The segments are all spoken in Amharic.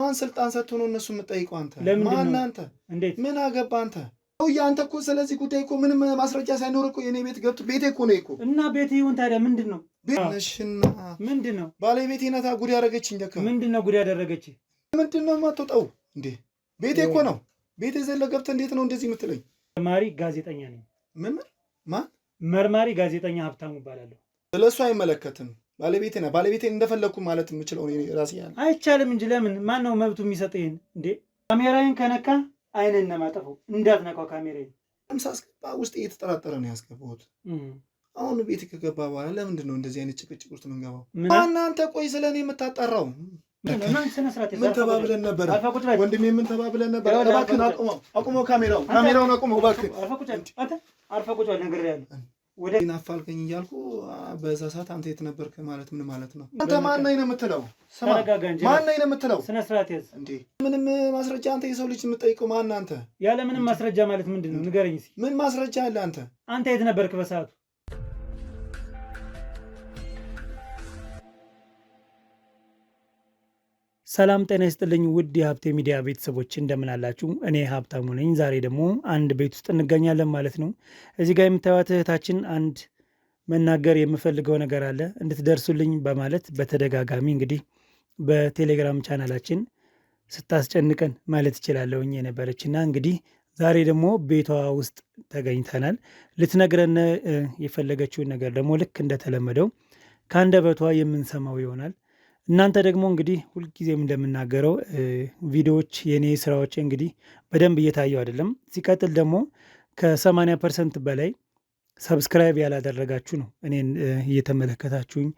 ማን ስልጣን ሰጥቶ ነው እነሱ የምጠይቀው? አንተ ማን አንተ እንዴት ምን አገባ አንተ? አንተ እኮ ስለዚህ ጉዳይ እኮ ምንም ማስረጃ ሳይኖር እኮ የኔ ቤት ገብቶ ቤቴ እኮ ነው እኮ እና ቤቴ ይሁን ታዲያ ምንድነው? ቤትሽና ምንድነው? ባለቤቴ ናታ ጉድ ያደረገችኝ። ደካ ምንድነው ጉድ ያደረገች? ምንድነው የማትወጣው እንዴ? ቤቴ እኮ ነው። ቤቴ ዘለ ገብተህ እንዴት ነው እንደዚህ የምትለኝ? መርማሪ ጋዜጠኛ ነኝ። ማን? መርማሪ ጋዜጠኛ ሀብታሙ እባላለሁ። ስለሱ አይመለከትም። ባለቤቴ ነው። ባለቤቴን እንደፈለኩ ማለት የምችለው እኔ ራሴ ያለ አይቻልም እንጂ ለምን? ማን ነው መብቱ የሚሰጥህን እንዴ? ካሜራዬን ከነካ አይነን ነው የማጠፋው። እንዳትነካው ካሜራዬን። ሳስገባ ውስጥ እየተጠራጠረ ነው ያስገባሁት። አሁን ቤት ከገባ በኋላ ለምንድን ነው እንደዚህ አይነት ጭቅጭቅ ውስጥ የምንገባው? እናንተ ቆይ ስለኔ የምታጣራው ምን ተባብለን ነበር? ወንድሜ ምን ተባብለን ነበር? እባክህን አቁመው፣ ካሜራውን አቁመው እባክህን። አርፈህ ቁጭ በል ነግሬሃለሁ። ወደ ናፋልከኝ እያልኩ በዛ ሰዓት አንተ የት ነበርክ ማለት ምን ማለት ነው? አንተ ማን ነኝ ነው የምትለው? ማን ነኝ ነው የምትለው? ስነ ስርዓት ያዝ እንዴ! ምንም ማስረጃ አንተ የሰው ልጅ የምትጠይቀው ማን አንተ? ያለ ምንም ማስረጃ ማለት ምንድን ነው? ንገረኝ እስኪ። ምን ማስረጃ አለ? አንተ የት ነበርክ በሰዓቱ? ሰላም ጤና ይስጥልኝ ውድ የሀብቴ ሚዲያ ቤተሰቦች እንደምን አላችሁ? እኔ ሀብታሙ ነኝ። ዛሬ ደግሞ አንድ ቤት ውስጥ እንገኛለን ማለት ነው። እዚህ ጋር የምታዩት እህታችን አንድ መናገር የምፈልገው ነገር አለ እንድትደርሱልኝ በማለት በተደጋጋሚ እንግዲህ በቴሌግራም ቻናላችን ስታስጨንቀን ማለት እችላለሁኝ የነበረችና እንግዲህ ዛሬ ደግሞ ቤቷ ውስጥ ተገኝተናል። ልትነግረን የፈለገችውን ነገር ደግሞ ልክ እንደተለመደው ከአንደበቷ የምንሰማው ይሆናል። እናንተ ደግሞ እንግዲህ ሁልጊዜም እንደምናገረው ቪዲዮዎች የኔ ስራዎች እንግዲህ በደንብ እየታዩ አይደለም። ሲቀጥል ደግሞ ከ80% በላይ ሰብስክራይብ ያላደረጋችሁ ነው እኔን እየተመለከታችሁኝ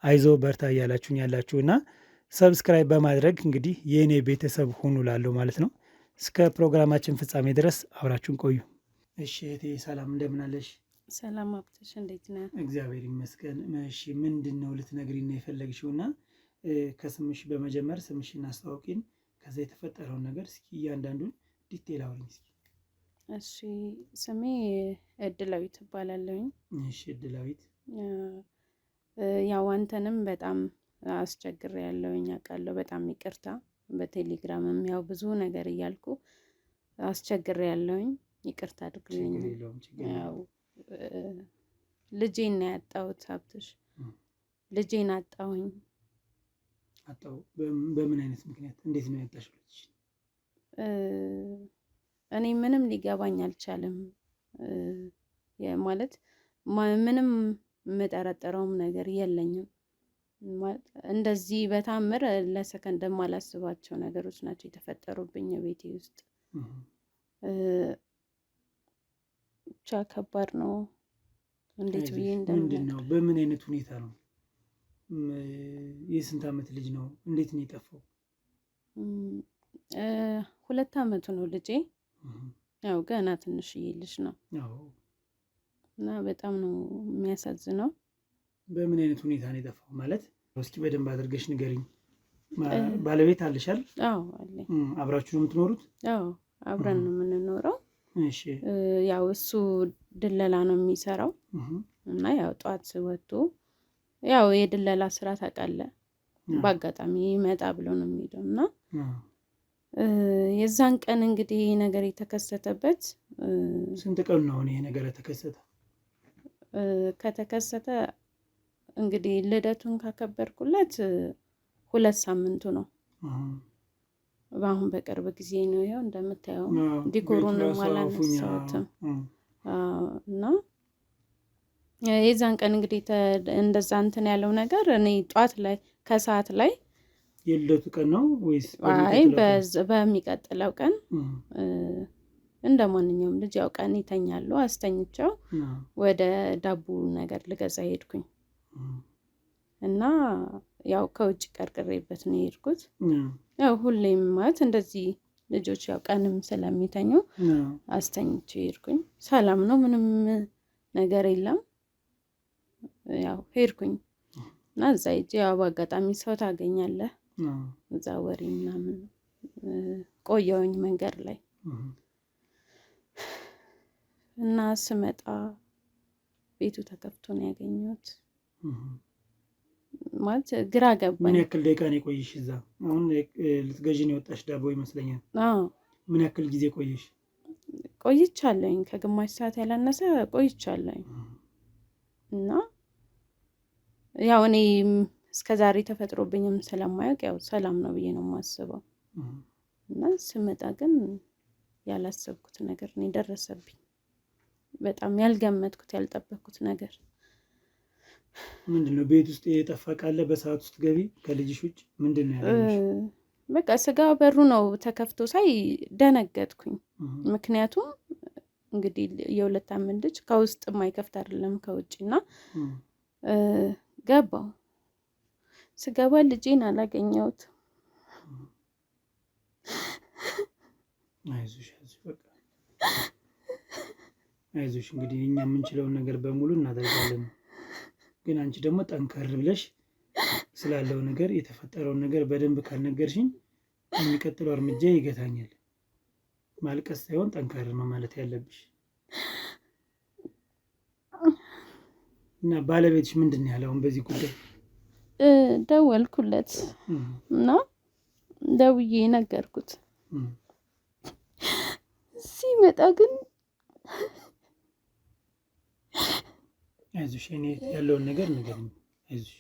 አይዞ በርታ እያላችሁኝ ያላችሁ እና ሰብስክራይብ በማድረግ እንግዲህ የእኔ ቤተሰብ ሁኑ ላለው ማለት ነው። እስከ ፕሮግራማችን ፍጻሜ ድረስ አብራችሁን ቆዩ። እሺ እህቴ ሰላም እንደምን አለሽ? ሰላም አብተሽ እንዴት ነህ? እግዚአብሔር ይመስገን። እሺ ምንድን ነው ልትነግሪኝ ነው የፈለግሽውና ከስምሽ በመጀመር ስምሽን አስተዋውቂን፣ ከዛ የተፈጠረውን ነገር እስኪ እያንዳንዱን ዲቴል አውሪኝ እስኪ። እሺ ስሜ እድላዊት እባላለሁኝ። እሺ እድላዊት፣ ያው አንተንም በጣም አስቸግሬ ያለሁኝ አውቃለሁ። በጣም ይቅርታ። በቴሌግራምም ያው ብዙ ነገር እያልኩ አስቸግሬ ያለሁኝ፣ ይቅርታ አድርግልኝ። ያው ልጄን ነው ያጣሁት ሀብትሽ፣ ልጄን አጣሁኝ። አጣው? በምን አይነት ምክንያት? እንዴት ነው ያጣሽው? እኔ ምንም ሊገባኝ አልቻለም። ማለት ምንም የምጠረጥረውም ነገር የለኝም። እንደዚህ በታምር ለሰከንድ የማላስባቸው ነገሮች ናቸው የተፈጠሩብኝ ቤቴ ውስጥ። ብቻ ከባድ ነው። እንዴት ብዬ ምንድን ነው? በምን አይነት ሁኔታ ነው? የስንት ዓመት ልጅ ነው? እንዴት ነው የጠፋው? 2 ዓመቱ ነው ልጄ። ያው ገና ትንሽዬ ልጅ ነው እና በጣም ነው የሚያሳዝነው። በምን አይነት ሁኔታ ነው የጠፋው? ማለት እስኪ በደንብ አድርገሽ ንገሪኝ። ባለቤት አለሻል? አዎ አለኝ። አብራችሁ ነው የምትኖሩት? አዎ አብረን ነው የምንኖረው። እሺ ያው እሱ ድለላ ነው የሚሰራው እና ያው ጠዋት ወጥቶ ያው የድለላ ስራ ታውቃለህ፣ በአጋጣሚ ይመጣ ብሎ ነው የሚሄደው እና የዛን ቀን እንግዲህ ይሄ ነገር የተከሰተበት። ስንት ቀን ነው ይሄ ነገር የተከሰተ? ከተከሰተ እንግዲህ ልደቱን ካከበርኩለት 2 ሳምንቱ ነው። በአሁን በቅርብ ጊዜ ነው። ይኸው እንደምታየው ዲኮሩንም አላነሳሁትም እና የዛን ቀን እንግዲህ እንደዛ እንትን ያለው ነገር እኔ ጧት ላይ ከሰዓት ላይ የልደቱ ቀን ነው ወይስ? አይ በሚቀጥለው ቀን እንደ ማንኛውም ልጅ ያው ቀን ይተኛሉ። አስተኝቸው ወደ ዳቦ ነገር ልገዛ ሄድኩኝ እና ያው ከውጭ ቀርቅሬበት ነው የሄድኩት። ያው ሁሌም ማለት እንደዚህ ልጆች ያው ቀንም ስለሚተኙ አስተኝቼ ሄድኩኝ። ሰላም ነው፣ ምንም ነገር የለም። ያው ሄድኩኝ እና እዛ ሂጅ ያው በአጋጣሚ ሰው ታገኛለህ። እዛ ወሬ ምናምን ቆየሁኝ መንገድ ላይ እና ስመጣ ቤቱ ተከፍቶ ነው ያገኘሁት። ማለት ግራ ገባኝ። ምን ያክል ደቂቃ ነው የቆየሽ እዛ? አሁን ልትገዢ ነው የወጣሽ ዳቦ ይመስለኛል። ምን ያክል ጊዜ ቆየሽ? ቆይቻለሁኝ፣ ከግማሽ ሰዓት ያላነሰ ቆይቻለሁኝ። እና ያው እኔ እስከዛሬ ተፈጥሮብኝም ስለማያውቅ ያው ሰላም ነው ብዬ ነው የማስበው። እና ስመጣ ግን ያላሰብኩት ነገር ነው የደረሰብኝ። በጣም ያልገመትኩት ያልጠበቅኩት ነገር። ምንድነው? ቤት ውስጥ የጠፋ ቃለ በሰዓት ውስጥ ገቢ ከልጅሽ ውጭ ምንድነው ያለሽ? በቃ ስጋ በሩ ነው ተከፍቶ ሳይ ደነገጥኩኝ። ምክንያቱም እንግዲህ የ2 ዓመት ልጅ ከውስጥ የማይከፍት አይደለም ከውጭና ገባው። ስገባ ልጄን አላገኘሁት። አይዞሽ በቃ አይዞሽ። እንግዲህ እኛ የምንችለውን ነገር በሙሉ እናደርጋለን። ግን አንቺ ደግሞ ጠንከር ብለሽ ስላለው ነገር የተፈጠረውን ነገር በደንብ ካልነገርሽኝ የሚቀጥለው እርምጃ ይገታኛል። ማልቀስ ሳይሆን ጠንከር ነው ማለት ያለብሽ። እና ባለቤትሽ ምንድን ያለው አሁን በዚህ ጉዳይ? ደወልኩለት እና ደውዬ ነገርኩት። ሲመጣ ግን አይዞሽ እኔ ያለውን ነገር ንገሪኝ። አይዞሽ።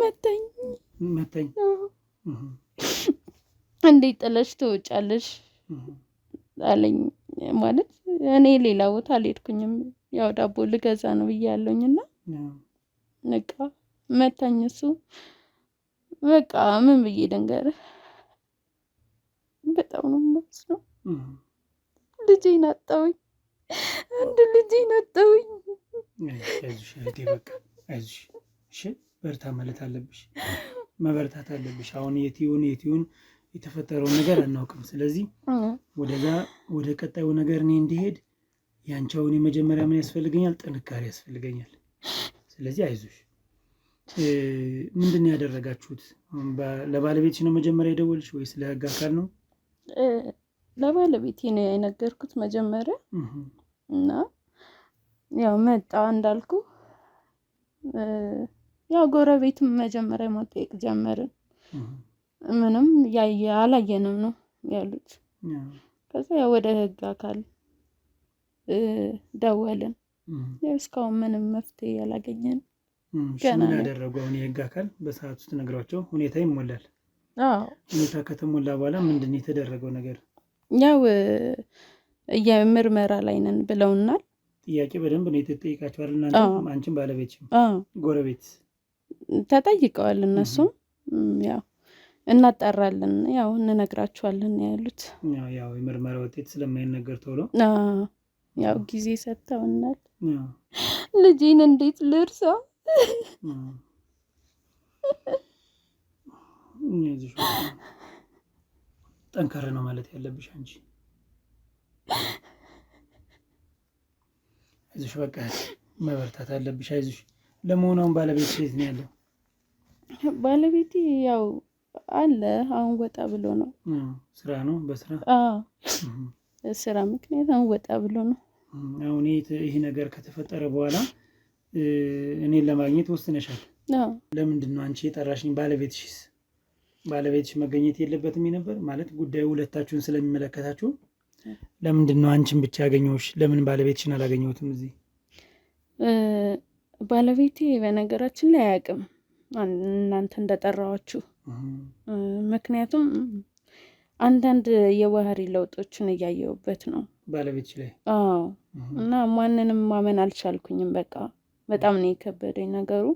መታኝ እንዴት ጥለሽ ትወጫለሽ አለኝ። ማለት እኔ ሌላ ቦታ አልሄድኩኝም፣ ያው ዳቦ ልገዛ ነው ብያለሁኝና በቃ መታኝ እሱ። በቃ ምን ብዬ ልንገርህ፣ በጣም ነው የማዝነው። ልጄን አጣሁኝ፣ አንድ ልጄን አጣሁኝ። አይዞሽ እህቴ በቃ አይዞሽ። እሺ በርታ ማለት አለብሽ፣ መበርታት አለብሽ። አሁን የቲዩን የተፈጠረው ነገር አናውቅም። ስለዚህ ወደ ቀጣዩ ነገር እኔ እንዲሄድ ያንቻውን የመጀመሪያ ምን ያስፈልገኛል? ጥንካሬ ያስፈልገኛል። ስለዚህ አይዞሽ። ምንድን ነው ያደረጋችሁት? ለባለቤትሽ ነው መጀመሪያ የደወልሽ ወይስ ለህግ አካል ነው? ለባለቤቴ ነው የነገርኩት መጀመሪያ እና ያው መጣ እንዳልኩ ያው ጎረቤትም መጀመሪያ መጠየቅ ጀመርን። ምንም አላየንም ነው ያሉት። ከዛ ያው ወደ ህግ አካል ደወልን። እስካሁን ምንም መፍትሄ ያላገኘን። ምን ያደረጉ? አሁን የህግ አካል በሰዓት ውስጥ ነግሯቸው ሁኔታ ይሞላል። ሁኔታ ከተሞላ በኋላ ምንድን ነው የተደረገው ነገር? ያው የምርመራ ላይ ነን ብለውናል። ጥያቄ በደንብ ነው የተጠየቃችኋል እናንተ? አንቺም ባለቤትሽም ጎረቤት ተጠይቀዋል። እነሱም ያው እናጣራለን ያው እንነግራችኋለን ያሉት። ያው የምርመራ ውጤት ስለማይነገር ተብሎ ያው ጊዜ ሰጥተውናል። ልጄን እንዴት ልርሳ? ጠንከር ነው ማለት ያለብሽ አንቺ። አይዞሽ በቃ መበርታት አለብሽ። አይዞሽ። ለመሆኑ አሁን ባለቤት የት ነው ያለው? ባለቤቴ ያው አለ፣ አሁን ወጣ ብሎ ነው። ስራ ነው በስራ ስራ ምክንያት አሁን ወጣ ብሎ ነው። አሁን ይሄ ነገር ከተፈጠረ በኋላ እኔን ለማግኘት ወስነሻል። ለምንድን ነው አንቺ የጠራሽኝ? ባለቤትሽ መገኘት የለበትም ነበር ማለት ጉዳዩ ሁለታችሁን ስለሚመለከታችሁ ለምንድን ነው አንቺን ብቻ ያገኘሁሽ? ለምን ባለቤትሽን አላገኘሁትም እዚህ? ባለቤቴ በነገራችን ላይ አያውቅም እናንተ እንደጠራዋችሁ። ምክንያቱም አንዳንድ የባህሪ ለውጦችን እያየሁበት ነው ባለቤትሽ ላይ። እና ማንንም ማመን አልቻልኩኝም። በቃ በጣም ነው የከበደኝ ነገሩ፣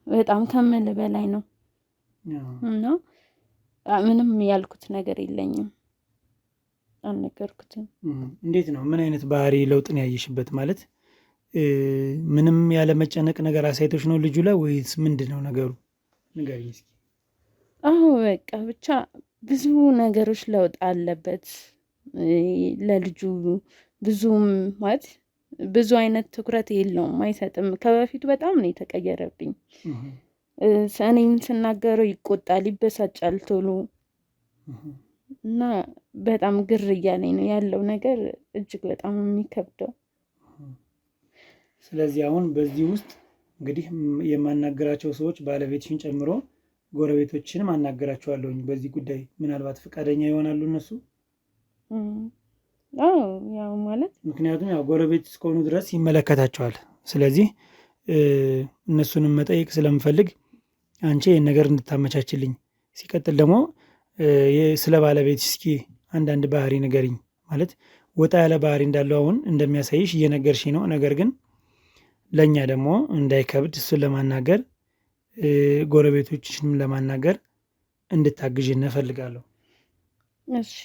በጣም ከምል በላይ ነው። እና ምንም ያልኩት ነገር የለኝም፣ አልነገርኩትም። እንዴት ነው? ምን አይነት ባህሪ ለውጥን ያየሽበት? ማለት ምንም ያለ መጨነቅ ነገር አሳይቶች ነው ልጁ ላይ ወይስ ምንድነው ነገሩ? ንገሪኝ እስኪ። በቃ ብቻ ብዙ ነገሮች ለውጥ አለበት። ለልጁ ብዙም ማለት ብዙ አይነት ትኩረት የለውም፣ አይሰጥም። ከበፊቱ በጣም ነው የተቀየረብኝ። እኔም ስናገረው ይቆጣል፣ ይበሳጫል ቶሎ እና በጣም ግር እያለኝ ነው ያለው ነገር እጅግ በጣም የሚከብደው። ስለዚህ አሁን በዚህ ውስጥ እንግዲህ የማናገራቸው ሰዎች ባለቤትሽን ጨምሮ ጎረቤቶችንም አናገራቸዋለሁኝ በዚህ ጉዳይ። ምናልባት ፈቃደኛ ይሆናሉ እነሱ? ያው ማለት ምክንያቱም ያው ጎረቤት እስከሆኑ ድረስ ይመለከታቸዋል። ስለዚህ እነሱንም መጠየቅ ስለምፈልግ አንቺ ይህን ነገር እንድታመቻችልኝ። ሲቀጥል ደግሞ ስለ ባለቤት እስኪ አንዳንድ ባህሪ ንገሪኝ። ማለት ወጣ ያለ ባህሪ እንዳለው አሁን እንደሚያሳይሽ እየነገርሽ ነው። ነገር ግን ለእኛ ደግሞ እንዳይከብድ እሱን ለማናገር ጎረቤቶችንም ለማናገር እንድታግዥን እፈልጋለሁ። እሺ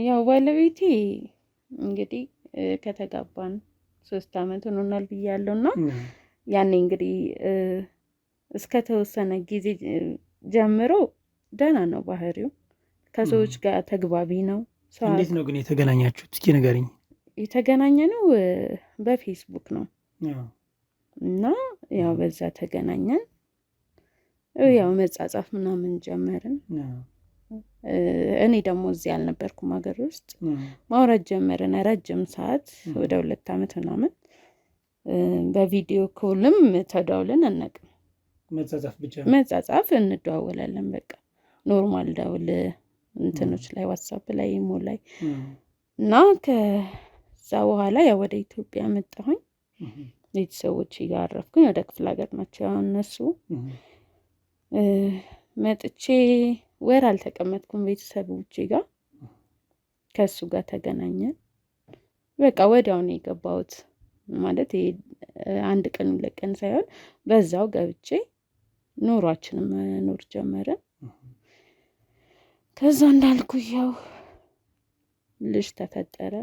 ያው ባለቤቴ እንግዲህ ከተጋባን 3 ዓመት ሆኖናል ብያለሁ እና ያኔ እንግዲህ እስከ ተወሰነ ጊዜ ጀምሮ ደህና ነው ባህሪው። ከሰዎች ጋር ተግባቢ ነው። እንዴት ነው ግን የተገናኛችሁት? እስኪ ንገሪኝ። የተገናኘነው በፌስቡክ ነው እና ያው በዛ ተገናኘን። ያው መጻጻፍ ምናምን ጀመርን። እኔ ደግሞ እዚህ አልነበርኩም ሀገር ውስጥ። ማውራት ጀመርን ረጅም ሰዓት፣ ወደ 2 ዓመት ምናምን። በቪዲዮ ኮልም ተደዋውለን አናውቅም። መጻጻፍ እንደዋወላለን በቃ ኖርማል ደውል እንትኖች ላይ ዋትስአፕ ላይ ኢሞ ላይ እና ከዛ በኋላ ያው ወደ ኢትዮጵያ መጣሁኝ። ቤተሰቦቼ ጋር አረፍኩኝ። ወደ ክፍለ ሀገር ናቸው ያው እነሱ። መጥቼ ወር አልተቀመጥኩም ቤተሰቦቼ ጋር። ከሱ ጋር ተገናኘን። በቃ ወዲያው ነው የገባሁት። ማለት አንድ ቀን 2 ቀን ሳይሆን በዛው ገብቼ ኑሯችንን መኖር ጀመርን። ከዛ እንዳልኩ ያው ልጅ ተፈጠረ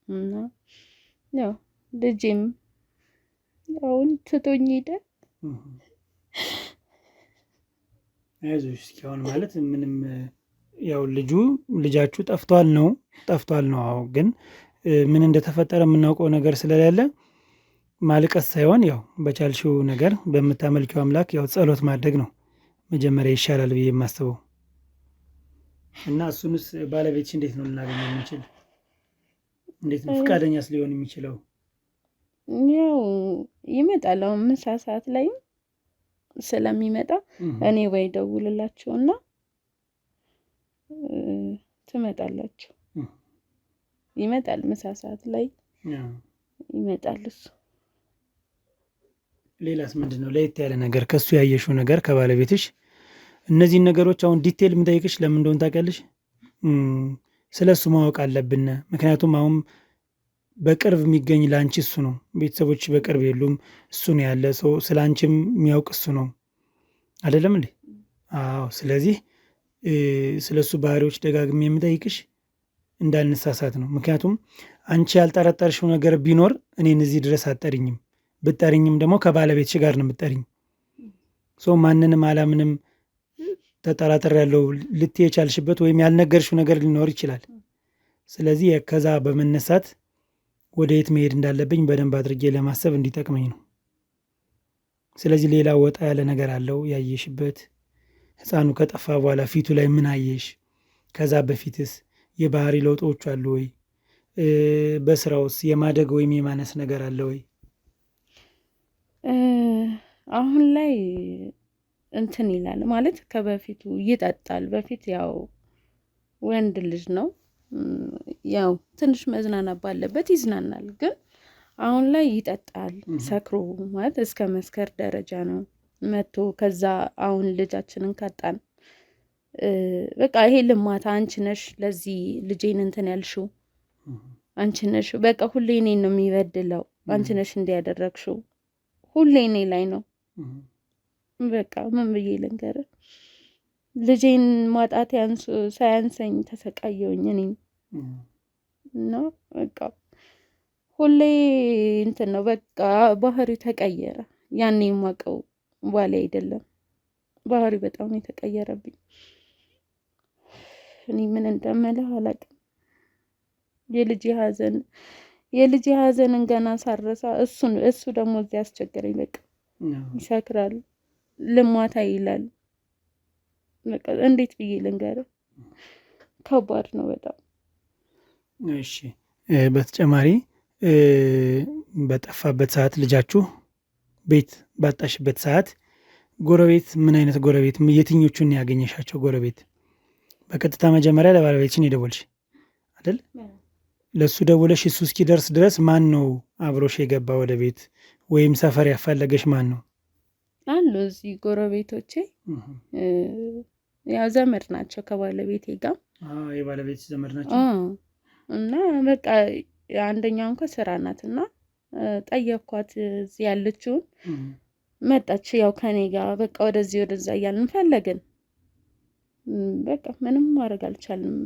እና ያው ልጄም አሁን ትቶኝ ሄደ። አይዞሽ እስኪ አሁን ማለት ምንም ያው ልጃችሁ ጠፍቷል ነው። አዎ ግን ምን እንደተፈጠረ የምናውቀው ነገር ስለሌለ ማልቀስ ሳይሆን ያው በቻልሽው ነገር በምታመልኪው አምላክ ያው ጸሎት ማድረግ ነው መጀመሪያ ይሻላል ብዬ የማስበው። እና እሱንስ ባለቤትሽ እንዴት ነው ልናገኘው የምንችል? እንዴት ነው ፈቃደኛስ ሊሆን የሚችለው? ያው ይመጣል። አሁን ምሳ ሰዓት ላይ ስለሚመጣ እኔ ወይ ደውልላችሁና ትመጣላችሁ። ይመጣል ምሳ ሰዓት ላይ ይመጣል እሱ። ሌላስ ምንድነው ለየት ያለ ነገር ከሱ ያየሽው ነገር ከባለቤትሽ? እነዚህን ነገሮች አሁን ዲቴል የምጠይቅሽ ለምን እንደሆነ ታውቂያለሽ? ስለሱ ማወቅ አለብን። ምክንያቱም አሁን በቅርብ የሚገኝ ለአንቺ እሱ ነው። ቤተሰቦች በቅርብ የሉም። እሱ ነው ያለ ሰው። ስለ አንቺም የሚያውቅ እሱ ነው አይደለም እንዴ? አዎ። ስለዚህ ስለሱ ባህሪዎች ደጋግሜ የምጠይቅሽ እንዳንሳሳት ነው። ምክንያቱም አንቺ ያልጠረጠርሽው ነገር ቢኖር እኔን እዚህ ድረስ አትጠሪኝም። ብትጠሪኝም ደግሞ ከባለቤትሽ ጋር ነው የምትጠሪኝ። ማንንም አላምንም ተጠራጠር ያለው ልትይ የቻልሽበት ወይም ያልነገርሽው ነገር ሊኖር ይችላል። ስለዚህ ከዛ በመነሳት ወደ የት መሄድ እንዳለብኝ በደንብ አድርጌ ለማሰብ እንዲጠቅመኝ ነው። ስለዚህ ሌላ ወጣ ያለ ነገር አለው ያየሽበት? ህፃኑ ከጠፋ በኋላ ፊቱ ላይ ምን አየሽ? ከዛ በፊትስ የባህሪ ለውጦች አሉ ወይ? በስራውስ የማደግ ወይም የማነስ ነገር አለ ወይ? አሁን ላይ እንትን ይላል ማለት ከበፊቱ ይጠጣል። በፊት ያው ወንድ ልጅ ነው ያው ትንሽ መዝናናት ባለበት ይዝናናል። ግን አሁን ላይ ይጠጣል። ሰክሮ ማለት እስከ መስከር ደረጃ ነው መጥቶ። ከዛ አሁን ልጃችንን ካጣን በቃ ይሄ ልማታ አንቺ ነሽ ለዚህ ልጄን እንትን ያልሽው አንቺ ነሽ፣ በቃ ሁሌ እኔን ነው የሚበድለው፣ አንቺ ነሽ እንዲያደረግሽው፣ ሁሌ እኔ ላይ ነው። በቃ ምን ብዬ ልንገርህ? ልጄን ማጣት ሳያንሰኝ ተሰቃየውኝ እኔም እና በቃ ሁሌ እንትን ነው በቃ ባህሪው ተቀየረ። ያኔ የማውቀው ባሌ አይደለም። ባህሪው በጣም ነው የተቀየረብኝ። እኔ ምን እንደምልህ አላውቅም። የልጄ ሀዘንን ገና ሳረሳ እሱ ደግሞ እዚህ አስቸገረኝ። በቃ ይሰክራል፣ ልማታ ይላል። በቃ እንዴት ብዬ ልንገርህ? ከባድ ነው በጣም። እሺ፣ በተጨማሪ በጠፋበት ሰዓት ልጃችሁ ቤት ባጣሽበት ሰዓት ጎረቤት ምን አይነት ጎረቤት፣ የትኞቹን ያገኘሻቸው ጎረቤት? በቀጥታ መጀመሪያ ለባለቤትሽን የደወልሽ አይደል? ለሱ ደውለሽ እሱ እስኪደርስ ድረስ ማን ነው አብሮሽ የገባ ወደ ቤት ወይም ሰፈር ያፋለገሽ ማን ነው? አሉ እዚህ ጎረቤቶቼ ያው ዘመድ ናቸው ከባለቤቴ ጋር። የባለቤት ዘመድ ናቸው። እና በቃ አንደኛው እንኳን ስራ ናትና ጠየኳት እዚህ ያለችውን መጣች። ያው ከኔ ጋር በቃ ወደዚህ ወደዛ እያልን ፈለግን። በቃ ምንም ማድረግ አልቻልንም።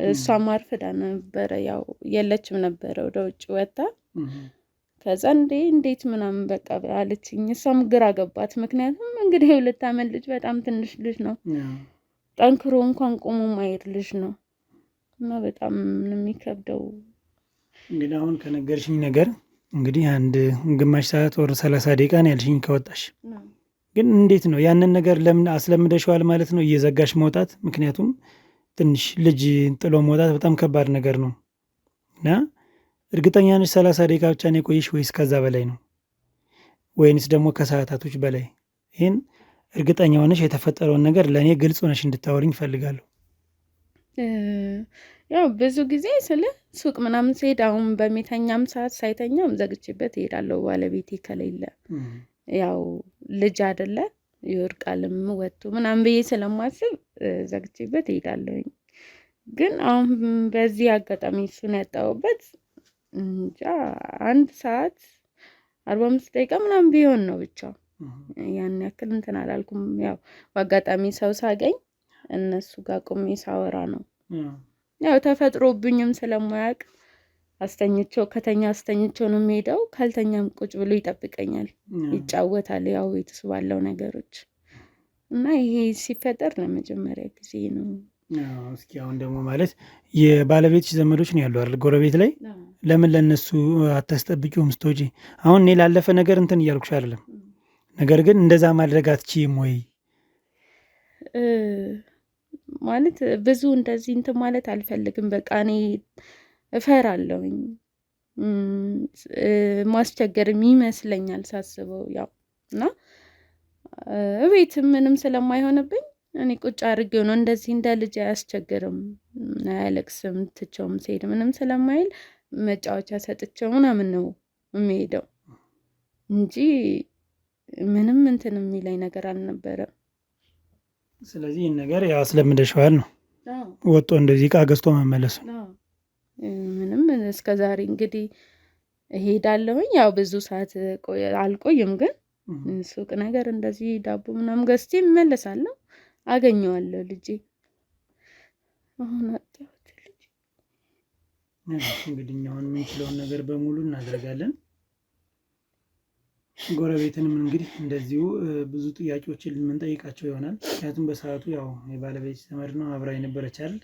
እሷም አርፍዳ ነበረ፣ ያው የለችም ነበረ ወደ ውጭ ወጣ። ከዛ እንዴት ምናምን በቃ አለችኝ። እሷም ግራ ገባት። ምክንያቱም እንግዲህ 2 ዓመት ልጅ በጣም ትንሽ ልጅ ነው፣ ጠንክሮ እንኳን ቆሞ ማየት ልጅ ነው እና በጣም የሚከብደው። እንግዲህ አሁን ከነገርሽኝ ነገር እንግዲህ አንድ ግማሽ ሰዓት ወር 30 ደቂቃ ነው ያልሽኝ ከወጣሽ። ግን እንዴት ነው ያንን ነገር ለምን አስለምደሽዋል ማለት ነው እየዘጋሽ መውጣት? ምክንያቱም ትንሽ ልጅ ጥሎ መውጣት በጣም ከባድ ነገር ነው እና እርግጠኛ ነሽ 30 ደቂቃ ብቻ ነው የቆየሽ ወይስ ከዛ በላይ ነው? ወይንስ ደግሞ ከሰዓታቶች በላይ? ይህን እርግጠኛ ሆነሽ የተፈጠረውን ነገር ለእኔ ግልጽ ሆነሽ እንድታወሪኝ እፈልጋለሁ። ያው ብዙ ጊዜ ስለ ሱቅ ምናምን ስሄድ አሁን በሚተኛም ሰዓት ሳይተኛም ዘግቼበት እሄዳለሁ። ባለቤቴ ከሌለ ያው ልጅ አይደለ ይወርቃልም ወጥቶ ምናምን ብዬ ስለማስብ ዘግቼበት እሄዳለሁኝ። ግን አሁን በዚህ አጋጣሚ እሱን ያጣሁበት እንጃ 1 ሰዓት 45 ደቂቃ ምናምን ቢሆን ነው ብቻ። ያን ያክል እንትን አላልኩም። ያው በአጋጣሚ ሰው ሳገኝ እነሱ ጋር ቆሜ ሳወራ ነው። ያው ተፈጥሮብኝም ስለማያውቅ ከተኛ አስተኝቸው ነው የሚሄደው። ካልተኛም ቁጭ ብሎ ይጠብቀኛል፣ ይጫወታል። ያው ቤትስ ባለው ነገሮች እና ይሄ ሲፈጠር ለመጀመሪያ ጊዜ ነው። እስኪ አሁን ደግሞ ማለት የባለቤትሽ ዘመዶች ነው ያሉ አይደል ጎረቤት ላይ? ለምን ለነሱ አታስጠብቂውም ስትወጪ? አሁን እኔ ላለፈ ነገር እንትን እያልኩሽ አይደለም፣ ነገር ግን እንደዛ ማድረግ አትችይም ወይ? ማለት ብዙ እንደዚህ እንትን ማለት አልፈልግም። በቃ እኔ እፈራለሁኝ፣ ማስቸገርም ይመስለኛል ሳስበው። ያው እና እቤት ምንም ስለማይሆንብኝ እኔ ቁጭ አድርጌው ነው። እንደዚህ እንደ ልጅ አያስቸግርም፣ አያለቅስም። ትቸውም ስሄድ ምንም ስለማይል መጫወቻ ሰጥቼው ምናምን ነው የሚሄደው እንጂ ምንም እንትን የሚለኝ ነገር አልነበረም። ስለዚህ ይህን ነገር ያው አስለምደሽዋል ነው ወጥቶ እንደዚህ ዕቃ ገዝቶ መመለሱ። ምንም እስከዛሬ እንግዲህ እሄዳለሁኝ። ያው ብዙ ሰዓት አልቆይም፣ ግን ሱቅ ነገር እንደዚህ ዳቦ ምናምን ገዝቼ እመለሳለሁ። አገኘዋለሁ ልጄ። አሁን አጣሁት ልጄ። እንግዲህ አሁን የምንችለውን ነገር በሙሉ እናደርጋለን። ጎረቤትንም እንግዲህ እንደዚሁ ብዙ ጥያቄዎችን የምንጠይቃቸው ይሆናል። ምክንያቱም በሰዓቱ ያው የባለቤት ዘመድ ነው፣ አብራ የነበረች አይደል?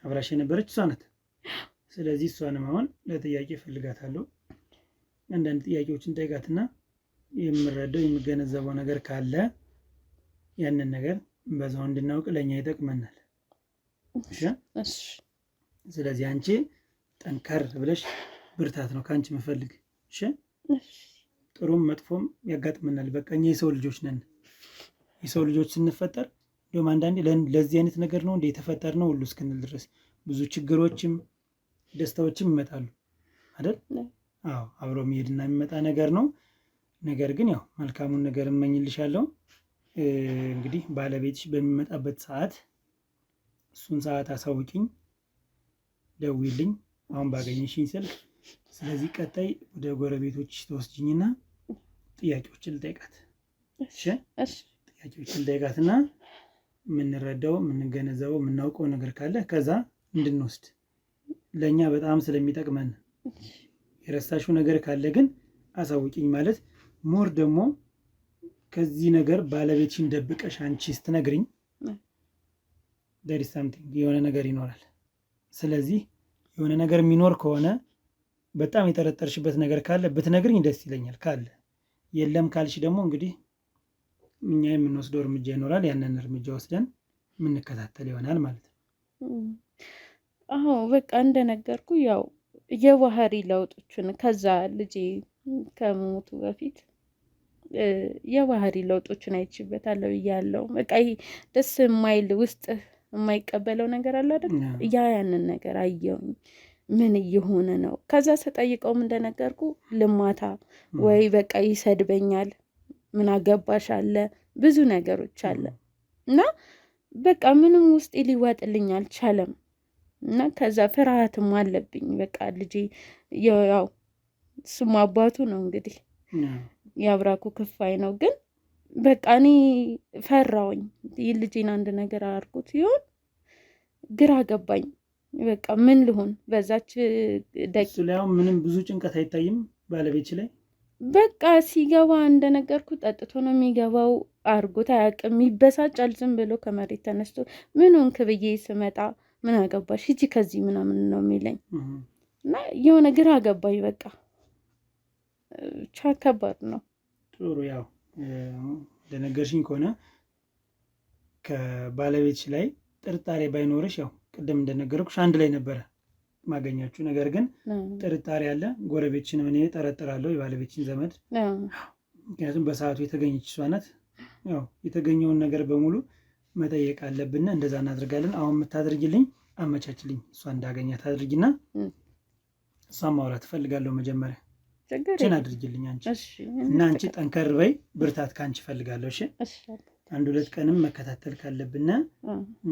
አብራሽ የነበረች እሷ ናት። ስለዚህ እሷንም አሁን ለጥያቄ እፈልጋታለሁ። አንዳንድ ጥያቄዎችን ጠይቃትና የምረዳው የምገነዘበው ነገር ካለ ያንን ነገር በዛው እንድናውቅ ለእኛ ይጠቅመናል። እሺ። ስለዚህ አንቺ ጠንከር ብለሽ ብርታት ነው ከአንቺ የምፈልግ። እሺ። ጥሩም መጥፎም ያጋጥመናል። በቃ እኛ የሰው ልጆች ነን። የሰው ልጆች ስንፈጠር እንዲሁም አንዳንዴ ለዚህ አይነት ነገር ነው እንደ የተፈጠር ነው ሁሉ እስክንል ድረስ ብዙ ችግሮችም ደስታዎችም ይመጣሉ አይደል? አዎ፣ አብሮ የሚሄድና የሚመጣ ነገር ነው። ነገር ግን ያው መልካሙን ነገር እመኝልሻለሁ። እንግዲህ ባለቤትሽ በሚመጣበት ሰዓት እሱን ሰዓት አሳውቂኝ፣ ደውይልኝ አሁን ባገኘሽኝ ስልክ። ስለዚህ ቀጣይ ወደ ጎረቤቶች ተወስጂኝና ጥያቄዎችን ልጠይቃት። እሺ? ጥያቄዎችን ልጠይቃትና የምንረዳው የምንገነዘበው የምናውቀው ነገር ካለ ከዛ እንድንወስድ ለእኛ በጣም ስለሚጠቅመን። የረሳሽው ነገር ካለ ግን አሳውቂኝ። ማለት ሞር ደግሞ ከዚህ ነገር ባለቤትሽን ደብቀሽ አንቺ ስትነግሪኝ there is something የሆነ ነገር ይኖራል። ስለዚህ የሆነ ነገር የሚኖር ከሆነ በጣም የጠረጠርሽበት ነገር ካለ ብትነግሪኝ ደስ ይለኛል። ካለ የለም ካልሽ ደግሞ እንግዲህ እኛ የምንወስደው እርምጃ ይኖራል። ያንን እርምጃ ወስደን የምንከታተል ይሆናል ማለት ነው። አዎ በቃ እንደነገርኩ ያው የባህሪ ለውጦችን ከዛ ልጄ ከሞቱ በፊት የባህሪ ለውጦችን አይችበታለሁ እያለው በቃ ይሄ ደስ የማይል ውስጥ የማይቀበለው ነገር አለ አይደል? ያንን ነገር አየሁኝ። ምን እየሆነ ነው? ከዛ ስጠይቀውም እንደነገርኩ ልማታ ወይ በቃ ይሰድበኛል፣ ምን አገባሽ አለ፣ ብዙ ነገሮች አለ እና በቃ ምንም ውስጥ ሊዋጥልኝ አልቻለም። እና ከዛ ፍርሃትም አለብኝ። በቃ ልጄ ያው እሱም አባቱ ነው እንግዲህ የአብራኩ ክፋይ ነው። ግን በቃ እኔ ፈራውኝ። ልጄን አንድ ነገር አድርጎት ይሆን ግራ ገባኝ። በቃ ምን ልሆን በዛች ደቂቃ ምንም ብዙ ጭንቀት አይታይም ባለቤት ላይ። በቃ ሲገባ እንደነገርኩ ጠጥቶ ነው የሚገባው። አርጎት አያውቅም። ይበሳጫል። ዝም ብሎ ከመሬት ተነስቶ ምን ሆንክ ብዬ ስመጣ ምን አገባሽ ሂጂ ከዚህ ምናምን ነው የሚለኝ እና የሆነ ግራ ገባኝ። በቃ ከባድ ነው። ጥሩ ያው እንደነገርሽኝ ከሆነ ከባለቤትሽ ላይ ጥርጣሬ ባይኖርሽ ያው ቅድም እንደነገርኩሽ አንድ ላይ ነበረ ማገኛችሁ። ነገር ግን ጥርጣሬ አለ። ጎረቤትሽንም እኔ ጠረጥራለሁ፣ የባለቤትሽን ዘመድ። ምክንያቱም በሰዓቱ የተገኘች እሷ ናት። ያው የተገኘውን ነገር በሙሉ መጠየቅ አለብን። እንደዛ እናድርጋለን። አሁን የምታደርጊልኝ አመቻችልኝ፣ እሷ እንዳገኛት አድርጊና እሷን ማውራት እፈልጋለሁ። መጀመሪያ ችን አድርጊልኝ አንቺ እና አንቺ ጠንከር በይ፣ ብርታት ከአንቺ እፈልጋለሁ። እሺ 1-2 ቀንም መከታተል ካለብን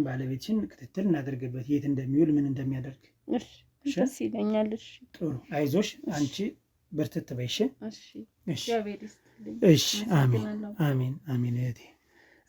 ባለቤትሽን ክትትል እናደርግበት፣ የት እንደሚውል ምን እንደሚያደርግ። ደስ ይለኛል። ጥሩ አይዞሽ፣ አንቺ በርትት በይ። እሺ አሜን አሜን አሜን። እህቴ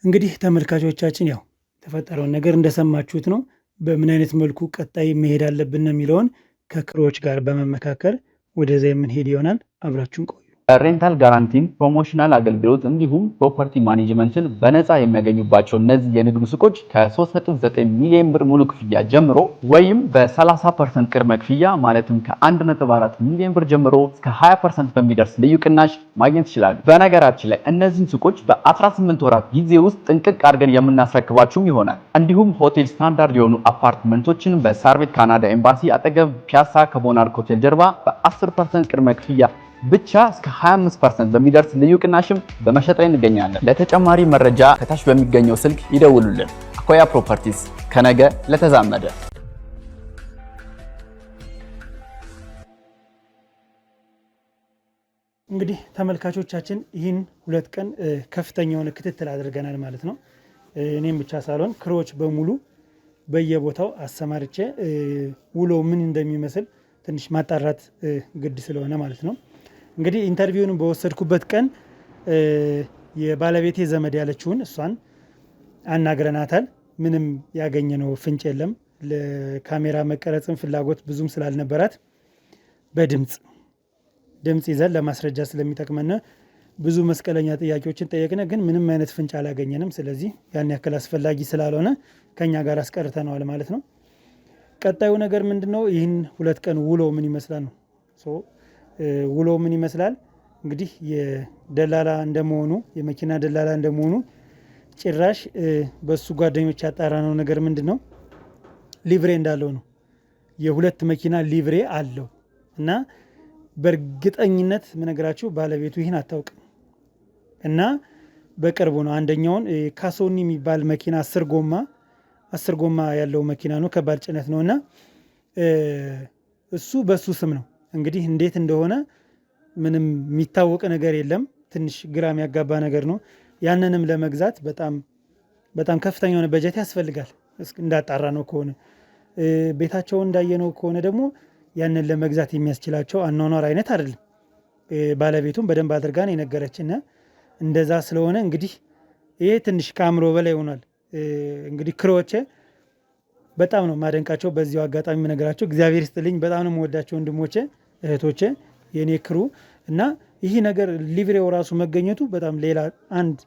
እንግዲህ ተመልካቾቻችን ያው የተፈጠረውን ነገር እንደሰማችሁት ነው። በምን አይነት መልኩ ቀጣይ መሄድ አለብን የሚለውን ከክሮች ጋር በመመካከር ወደዛ የምንሄድ ይሆናል። አብራችሁን ቆዩ። ሬንታል ጋራንቲን፣ ፕሮሞሽናል አገልግሎት እንዲሁም ፕሮፐርቲ ማኔጅመንትን በነፃ የሚያገኙባቸው እነዚህ የንግድ ሱቆች ከ3.9 ሚሊዮን ብር ሙሉ ክፍያ ጀምሮ ወይም በ30% ቅድመ ክፍያ ማለትም ከ1.4 ሚሊዮን ብር ጀምሮ እስከ 20% በሚደርስ ልዩ ቅናሽ ማግኘት ይችላሉ። በነገራችን ላይ እነዚህን ሱቆች በ18 ወራት ጊዜ ውስጥ ጥንቅቅ አድርገን የምናስረክባችሁም ይሆናል። እንዲሁም ሆቴል ስታንዳርድ የሆኑ አፓርትመንቶችን በሳር ቤት ካናዳ ኤምባሲ አጠገብ ፒያሳ ከቦናርክ ሆቴል ጀርባ በ10% ቅድመ ክፍያ ብቻ እስከ 25% በሚደርስ ልዩ ቅናሽም በመሸጥ ላይ እንገኛለን። ለተጨማሪ መረጃ ከታች በሚገኘው ስልክ ይደውሉልን። አኮያ ፕሮፐርቲስ፣ ከነገ ለተዛመደ። እንግዲህ ተመልካቾቻችን ይህን 2 ቀን ከፍተኛ የሆነ ክትትል አድርገናል ማለት ነው። እኔም ብቻ ሳልሆን ክሮች በሙሉ በየቦታው አሰማርቼ ውሎ ምን እንደሚመስል ትንሽ ማጣራት ግድ ስለሆነ ማለት ነው። እንግዲህ ኢንተርቪውን በወሰድኩበት ቀን የባለቤቴ ዘመድ ያለችውን እሷን አናግረናታል። ምንም ያገኘነው ፍንጭ የለም። ለካሜራ መቀረጽም ፍላጎት ብዙም ስላልነበራት በድምፅ ይዘን ለማስረጃ ስለሚጠቅመን ብዙ መስቀለኛ ጥያቄዎችን ጠየቅነ፣ ግን ምንም አይነት ፍንጭ አላገኘንም። ስለዚህ ያን ያክል አስፈላጊ ስላልሆነ ከኛ ጋር አስቀርተነዋል ማለት ነው። ቀጣዩ ነገር ምንድነው? ይህን 2 ቀን ውሎ ምን ይመስላል ነው። ውሎ ምን ይመስላል እንግዲህ የደላላ እንደመሆኑ የመኪና ደላላ እንደመሆኑ ጭራሽ በሱ ጓደኞች ያጣራነው ነገር ምንድነው? ሊቭሬ እንዳለው ነው። የ2 መኪና ሊቭሬ አለው እና በእርግጠኝነት ምነግራችሁ ባለቤቱ ይህን አታውቅም እና በቅርቡ ነው አንደኛውን ካሶኒ የሚባል መኪና 10 ጎማ ያለው መኪና ነው። ከባድ ጭነት ነው እና እሱ በሱ ስም ነው። እንግዲህ እንዴት እንደሆነ ምንም የሚታወቅ ነገር የለም። ትንሽ ግራ የሚያጋባ ነገር ነው። ያንንም ለመግዛት በጣም ከፍተኛ የሆነ በጀት ያስፈልጋል። እንዳጣራ ነው ከሆነ ቤታቸውን እንዳየነው ከሆነ ደግሞ ያንን ለመግዛት የሚያስችላቸው አኗኗር አይነት አይደለም። ባለቤቱም በደንብ አድርጋ ነው የነገረችን። እንደዛ ስለሆነ እንግዲህ ይሄ ትንሽ ከአእምሮ በላይ ሆኗል። እንግዲህ ክሮቼ በጣም ነው ማደንቃቸው። በዚሁ አጋጣሚ የምነግራቸው እግዚአብሔር ይስጥልኝ። በጣም ነው የምወዳቸው ወንድሞቼ እህቶቼ፣ የኔ ክሩ እና ይህ ነገር ሊቭሬው ራሱ መገኘቱ በጣም ሌላ አንድ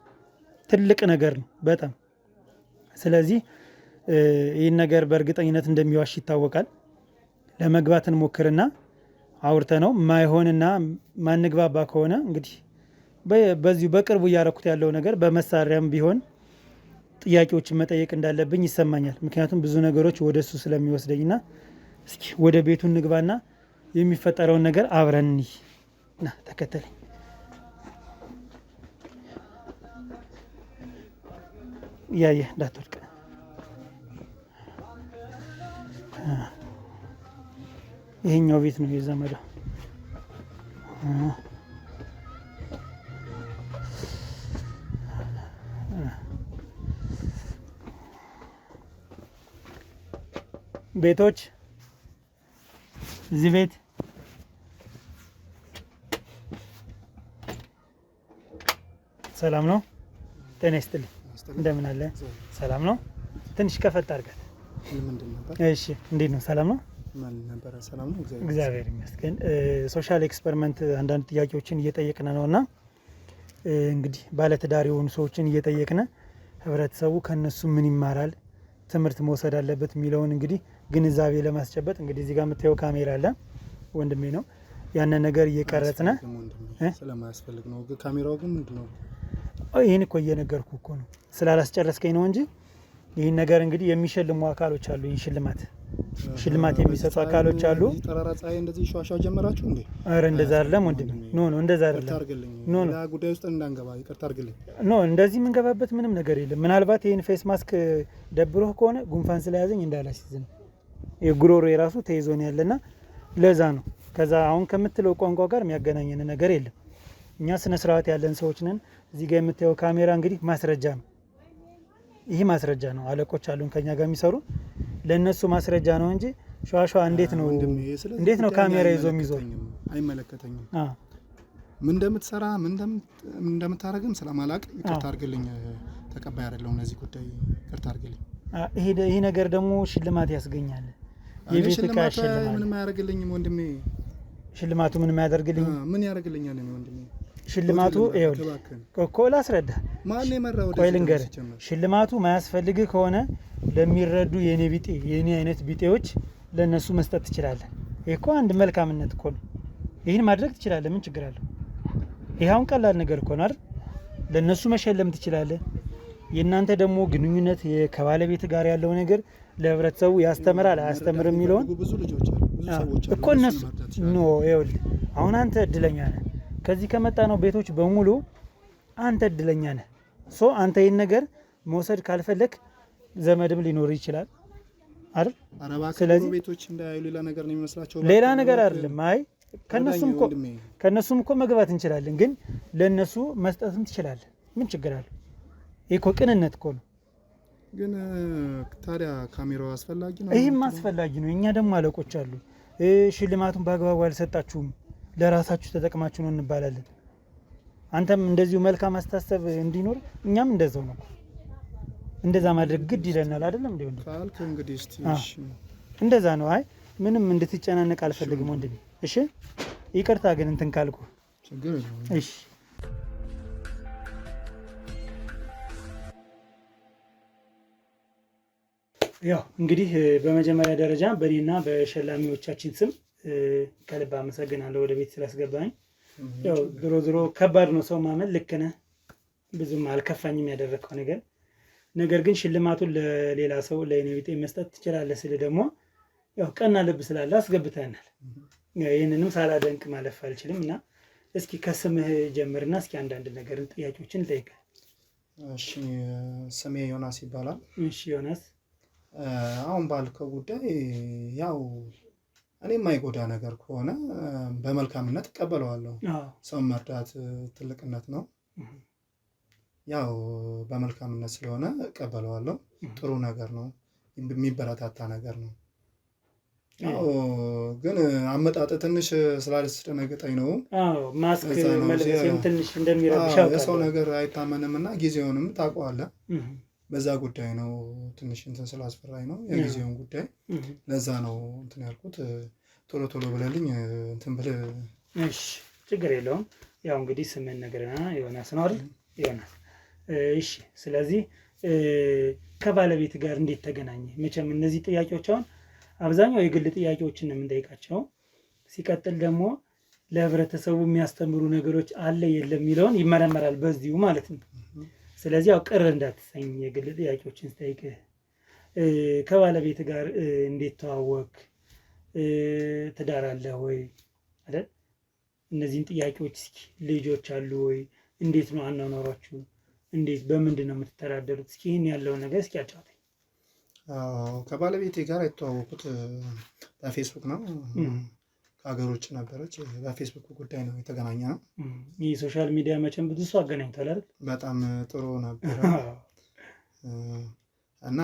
ትልቅ ነገር ነው በጣም። ስለዚህ ይህን ነገር በእርግጠኝነት እንደሚዋሽ ይታወቃል። ለመግባት እንሞክርና አውርተ ነው ማይሆንና ማንግባባ ከሆነ እንግዲህ በዚሁ በቅርቡ እያረኩት ያለው ነገር በመሳሪያም ቢሆን ጥያቄዎችን መጠየቅ እንዳለብኝ ይሰማኛል። ምክንያቱም ብዙ ነገሮች ወደ እሱ ስለሚወስደኝና እስኪ ወደ ቤቱ እንግባና የሚፈጠረውን ነገር አብረን ና ተከተለኝ። እያየህ እንዳትወድቅ። ይሄኛው ቤት ነው የዘመዷ። ቤቶች እዚህ ቤት ሰላም ነው? ጤና ይስጥልኝ። እንደምን አለ? ሰላም ነው? ትንሽ ከፈት አድርጋት። እሺ፣ እንዴት ነው? ሰላም ነው? እግዚአብሔር ይመስገን። ሶሻል ኤክስፐሪመንት አንዳንድ ጥያቄዎችን እየጠየቅን ነው እና እንግዲህ ባለትዳር የሆኑ ሰዎችን እየጠየቅን ህብረተሰቡ ከነሱ ምን ይማራል፣ ትምህርት መውሰድ አለበት የሚለውን እንግዲህ ግንዛቤ ለማስጨበጥ እንግዲህ እዚህ ጋር የምታየው ካሜራ አለ፣ ወንድሜ ነው። ያንን ነገር እየቀረጽን ስለማያስፈልግ ነው። ካሜራው ግን ምንድነው? ይህን እኮ እየነገርኩ እኮ ነው፣ ስላላስጨረስከኝ ነው እንጂ ይህን ነገር እንግዲህ የሚሸልሙ አካሎች አሉ። ይህን ሽልማት የሚሰጡ አካሎች አሉ። ጠራራ ፀሐይ እንደዚህ ሸዋሻው ጀመራችሁ እንዴ? አረ እንደዛ አይደለም ወንድሜ። ኖ እንደዛ አይደለም። ኖ ጉዳይ ውስጥ እንዳንገባ ይቅርታ አድርግልኝ። ኖ እንደዚህ የምንገባበት ምንም ነገር የለም። ምናልባት ይህን ፌስ ማስክ ደብሮህ ከሆነ ጉንፋን ስለያዘኝ እንዳላሲዝ ነው። የጉሮሮ የራሱ ተይዞን ያለና ለዛ ነው። ከዛ አሁን ከምትለው ቋንቋ ጋር የሚያገናኘን ነገር የለም። እኛ ስነ ስርዓት ያለን ሰዎች ነን። እዚህ ጋር የምታየው ካሜራ እንግዲህ ማስረጃ ነው። ይህ ማስረጃ ነው። አለቆች አሉን ከኛ ጋር የሚሰሩ ለነሱ ማስረጃ ነው እንጂ ሸዋሸዋ እንዴት ነው ካሜራ ይዞ የሚዞር? አይመለከተኝም። ምን እንደምትሰራ ምን እንደምታረግም ስለማላቅ ይቅርታ አድርግልኝ። ተቀባይ አይደለሁም ለዚህ ጉዳይ ይቅርታ አድርግልኝ። ይሄ ነገር ደግሞ ሽልማት ያስገኛል። የቤት ዕቃ ሽልማት ምንም አያደርግልኝም ወንድሜ። ሽልማቱ ምንም አያደርግልኝ። ምን ያደርግልኛል ወንድሜ? ሽልማቱ ይኸውልህ እኮ ላስረዳ። ማን የመራው? ቆይ ልንገርህ። ሽልማቱ ማያስፈልግህ ከሆነ ለሚረዱ የኔ አይነት ቢጤዎች ለነሱ መስጠት ትችላለህ። ይሄ እኮ አንድ መልካምነት እኮ ነው። ይህን ማድረግ ትችላለህ። ምን ችግር አለው? ይሄ አሁን ቀላል ነገር እኮ ነው አይደል? ለነሱ መሸለም ትችላለህ። የእናንተ ደግሞ ግንኙነት ከባለቤት ጋር ያለው ነገር ለህብረተሰቡ ያስተምራል አያስተምርም የሚለውን ብዙ ልጆች አሉ፣ ብዙ ሰዎች አሉ እኮ እነሱ ይኸውልህ አሁን አንተ እድለኛ ነህ። ከዚህ ከመጣ ነው ቤቶች በሙሉ አንተ እድለኛ ነህ። አንተ ይህን ነገር መውሰድ ካልፈለክ ዘመድም ሊኖር ይችላል አይደል? ስለዚህ ቤቶች እንዳያዩ ሌላ ነገር ነው የሚመስላቸው። ሌላ ነገር አይደለም። አይ ከነሱም እኮ መግባት እንችላለን፣ ግን ለነሱ መስጠትም ትችላለህ። ምን ችግር አለ? ይሄ እኮ ቅንነት እኮ ነው። ግን ታዲያ ካሜራው አስፈላጊ ነው? ይህም አስፈላጊ ነው። እኛ ደግሞ አለቆች አሉ። ሽልማቱን በአግባቡ አልሰጣችሁም፣ ለራሳችሁ ተጠቅማችሁ ነው እንባላለን። አንተም እንደዚሁ መልካም አስተሳሰብ እንዲኖር እኛም እንደዛው ነው። እንደዛ ማድረግ ግድ ይለናል አይደለም እንዴ? ካልክ እንግዲህ እስቲ እንደዛ ነው። አይ ምንም እንድትጨናነቅ አልፈልግም ወንድሜ። እሺ ይቅርታ ግን እንትን ካልኩ ችግር የለውም። እሺ ያው እንግዲህ በመጀመሪያ ደረጃ በእኔና በሸላሚዎቻችን ስም ከልብ አመሰግናለሁ ወደ ቤት ስላስገባኝ። ያው ድሮ ከባድ ነው ሰው ማመን። ልክ ነህ፣ ብዙም አልከፋኝም ያደረግከው ነገር። ነገር ግን ሽልማቱን ለሌላ ሰው ለእኔ ቢጤ መስጠት ትችላለህ ስል ደግሞ ያው ቀና ልብ ስላለ አስገብተናል። ይህንንም ሳላደንቅ ማለፍ አልችልም እና እስኪ ከስምህ ጀምርና እስኪ አንዳንድ ነገር ጥያቄዎችን ልጠይቅህ። እሺ፣ ስሜ ዮናስ ይባላል። እሺ ዮናስ፣ አሁን ባልከው ጉዳይ ያው እኔ የማይጎዳ ነገር ከሆነ በመልካምነት እቀበለዋለሁ። ሰው መርዳት ትልቅነት ነው። ያው በመልካምነት ስለሆነ እቀበለዋለሁ። ጥሩ ነገር ነው፣ የሚበረታታ ነገር ነው። ያው ግን አመጣጥ ትንሽ ስላልደነገጠኝ ነው። ማስክ መልበስም ትንሽ እንደሚረብሽ የሰው ነገር አይታመንም እና ጊዜውንም ታውቀዋለህ። በዛ ጉዳይ ነው ትንሽ እንትን ስላስፈራኝ ነው የጊዜውን ጉዳይ። ለዛ ነው እንትን ያልኩት። ቶሎ ብለልኝ እንትን ብለህ። እሺ ችግር የለውም። ያው እንግዲህ ስምን ነገርና ዮናስ ነው አይደል? ዮናስ። እሺ ስለዚህ ከባለቤት ጋር እንዴት ተገናኘ? መቼም እነዚህ ጥያቄዎች አሁን አብዛኛው የግል ጥያቄዎችን ነው የምንጠይቃቸው። ሲቀጥል ደግሞ ለህብረተሰቡ የሚያስተምሩ ነገሮች አለ የለም የሚለውን ይመረመራል በዚሁ ማለት ነው። ስለዚህ ያው ቅር እንዳትሰኝ የግል ጥያቄዎችን ስጠይቅህ። ከባለቤት ጋር እንዴት ተዋወቅ? ትዳር አለ ወይ አይደል? እነዚህን ጥያቄዎች እስኪ ልጆች አሉ ወይ? እንዴት ነው አኗኗሯችሁ? እንዴት በምንድን ነው የምትተዳደሩት? እስኪ ይህን ያለውን ነገር እስኪ አጫውተኝ። ከባለቤቴ ጋር የተዋወቁት በፌስቡክ ነው። ከሀገር ውጭ ነበረች። በፌስቡክ ጉዳይ ነው የተገናኘ ነው። ይህ ሶሻል ሚዲያ መቼም ብዙ ሰው አገናኝቷል አይደል? በጣም ጥሩ ነበረ እና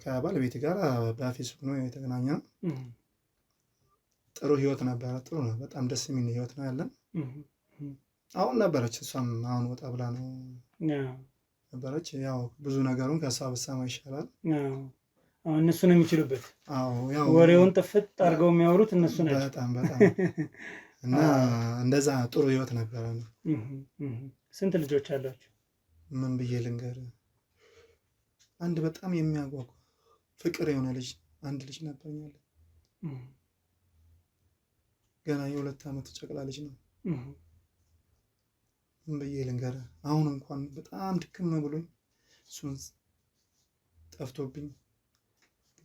ከባለቤቴ ጋር በፌስቡክ ነው የተገናኘ ነው። ጥሩ ህይወት ነበረ። ጥሩ ነው። በጣም ደስ የሚል ህይወት ነው ያለን። አሁን ነበረች እሷም አሁን ወጣ ብላ ነው ነበረች። ያው ብዙ ነገሩን ከእሷ ብትሰማ ይሻላል። እነሱ ነው የሚችሉበት። ወሬውን ጥፍጥ አድርገው የሚያወሩት እነሱ ናቸው። በጣም በጣም እና እንደዛ ጥሩ ህይወት ነበረ። ስንት ልጆች አሏቸው? ምን ብዬ ልንገር? አንድ በጣም የሚያጓጓ ፍቅር የሆነ ልጅ አንድ ልጅ ነበረኛል። ገና የ2 ዓመት ጨቅላ ልጅ ነው። ምን ብዬ ልንገር? አሁን እንኳን በጣም ድክም ብሎኝ እሱን ጠፍቶብኝ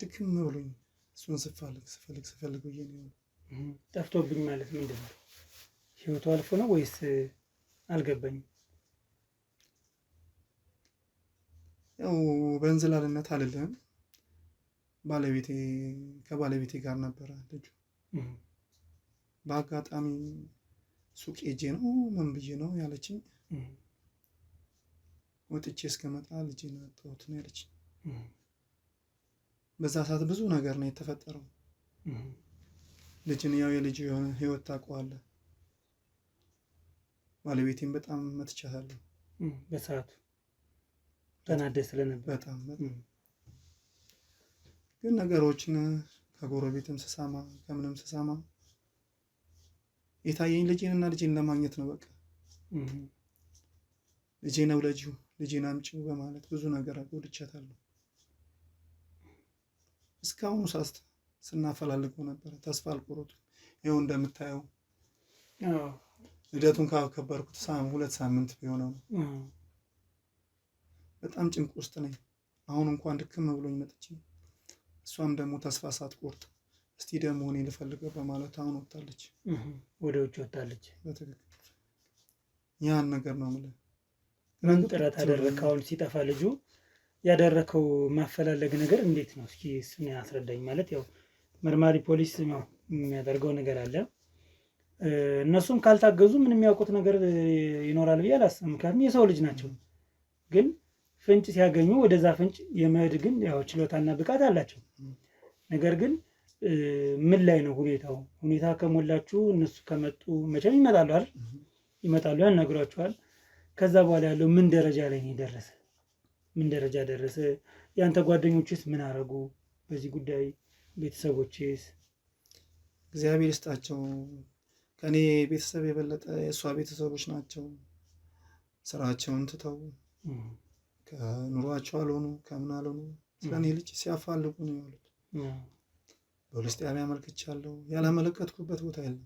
ድክም ብሎኝ እሱን ስፈልግ ብዬ ነው። ጠፍቶብኝ ማለት ምንድን ነው? ህይወቱ አልፎ ነው ወይስ አልገባኝም። ያው በእንዝላልነት አልልህም። ከባለቤቴ ጋር ነበረ ልጁ። በአጋጣሚ ሱቅ ሄጄ ነው ምን ብዬ ነው ያለችኝ። ወጥቼ እስከመጣ ልጄን አጣሁት ነው ያለችኝ። በዛ ሰዓት ብዙ ነገር ነው የተፈጠረው። ልጅን ያው የልጅ የሆነ ህይወት ታውቀዋለህ። ባለቤቴን በጣም መትቻታለሁ በሰዓቱ ተናደህ ስለነበር። በጣም ግን ነገሮችን ከጎረቤትም ስሰማ ከምንም ስሰማ የታየኝ ልጄን ለማግኘት ነው። በቃ ልጄ ነው ልጄን አምጪው በማለት ብዙ ነገር አጎድቻታለሁ። እስካሁኑ ሳስት ስናፈላልገው ነበረ። ተስፋ አልቆረጡም። ይኸው እንደምታየው ልደቱን ካከበርኩት 2 ሳምንት ቢሆነው ነው። በጣም ጭንቅ ውስጥ ነኝ። አሁን እንኳን ድክም ብሎኝ መጥቼ እሷም ደግሞ ተስፋ ሳትቆርጥ እስቲ ደግሞ እኔ ልፈልገው በማለት አሁን ወጣለች፣ ወደ ውጭ ወጣለች። በትክክል ያን ነገር ነው የምልህ። ምን ጥረት አደረግህ? አሁን ሲጠፋ ልጁ ያደረከው ማፈላለግ ነገር እንዴት ነው? እስኪ እሱን ያስረዳኝ። ማለት ያው መርማሪ ፖሊስ ነው የሚያደርገው ነገር አለ። እነሱም ካልታገዙ ምን የሚያውቁት ነገር ይኖራል ብዬ አላስብም። ምክንያቱም የሰው ልጅ ናቸው። ግን ፍንጭ ሲያገኙ ወደዛ ፍንጭ የመሄድ ግን ያው ችሎታና ብቃት አላቸው። ነገር ግን ምን ላይ ነው ሁኔታው? ሁኔታ ከሞላችሁ እነሱ ከመጡ መቼም ይመጣሉ አይደል? ይመጣሉ፣ ያናግሯቸዋል። ከዛ በኋላ ያለው ምን ደረጃ ላይ ነው የደረሰ? ምን ደረጃ ደረሰ? ያንተ ጓደኞችስ ምን አረጉ በዚህ ጉዳይ? ቤተሰቦችስ? እግዚአብሔር ይስጣቸው። ከኔ ቤተሰብ የበለጠ የእሷ ቤተሰቦች ናቸው። ስራቸውን ትተው ከኑሯቸው አልሆኑ ከምን አልሆኑ ስለኔ ልጅ ሲያፋልጉ ነው ያሉት። ፖሊስ ጣቢያ አመልክቻለሁ። ያላመለከትኩበት ቦታ የለም።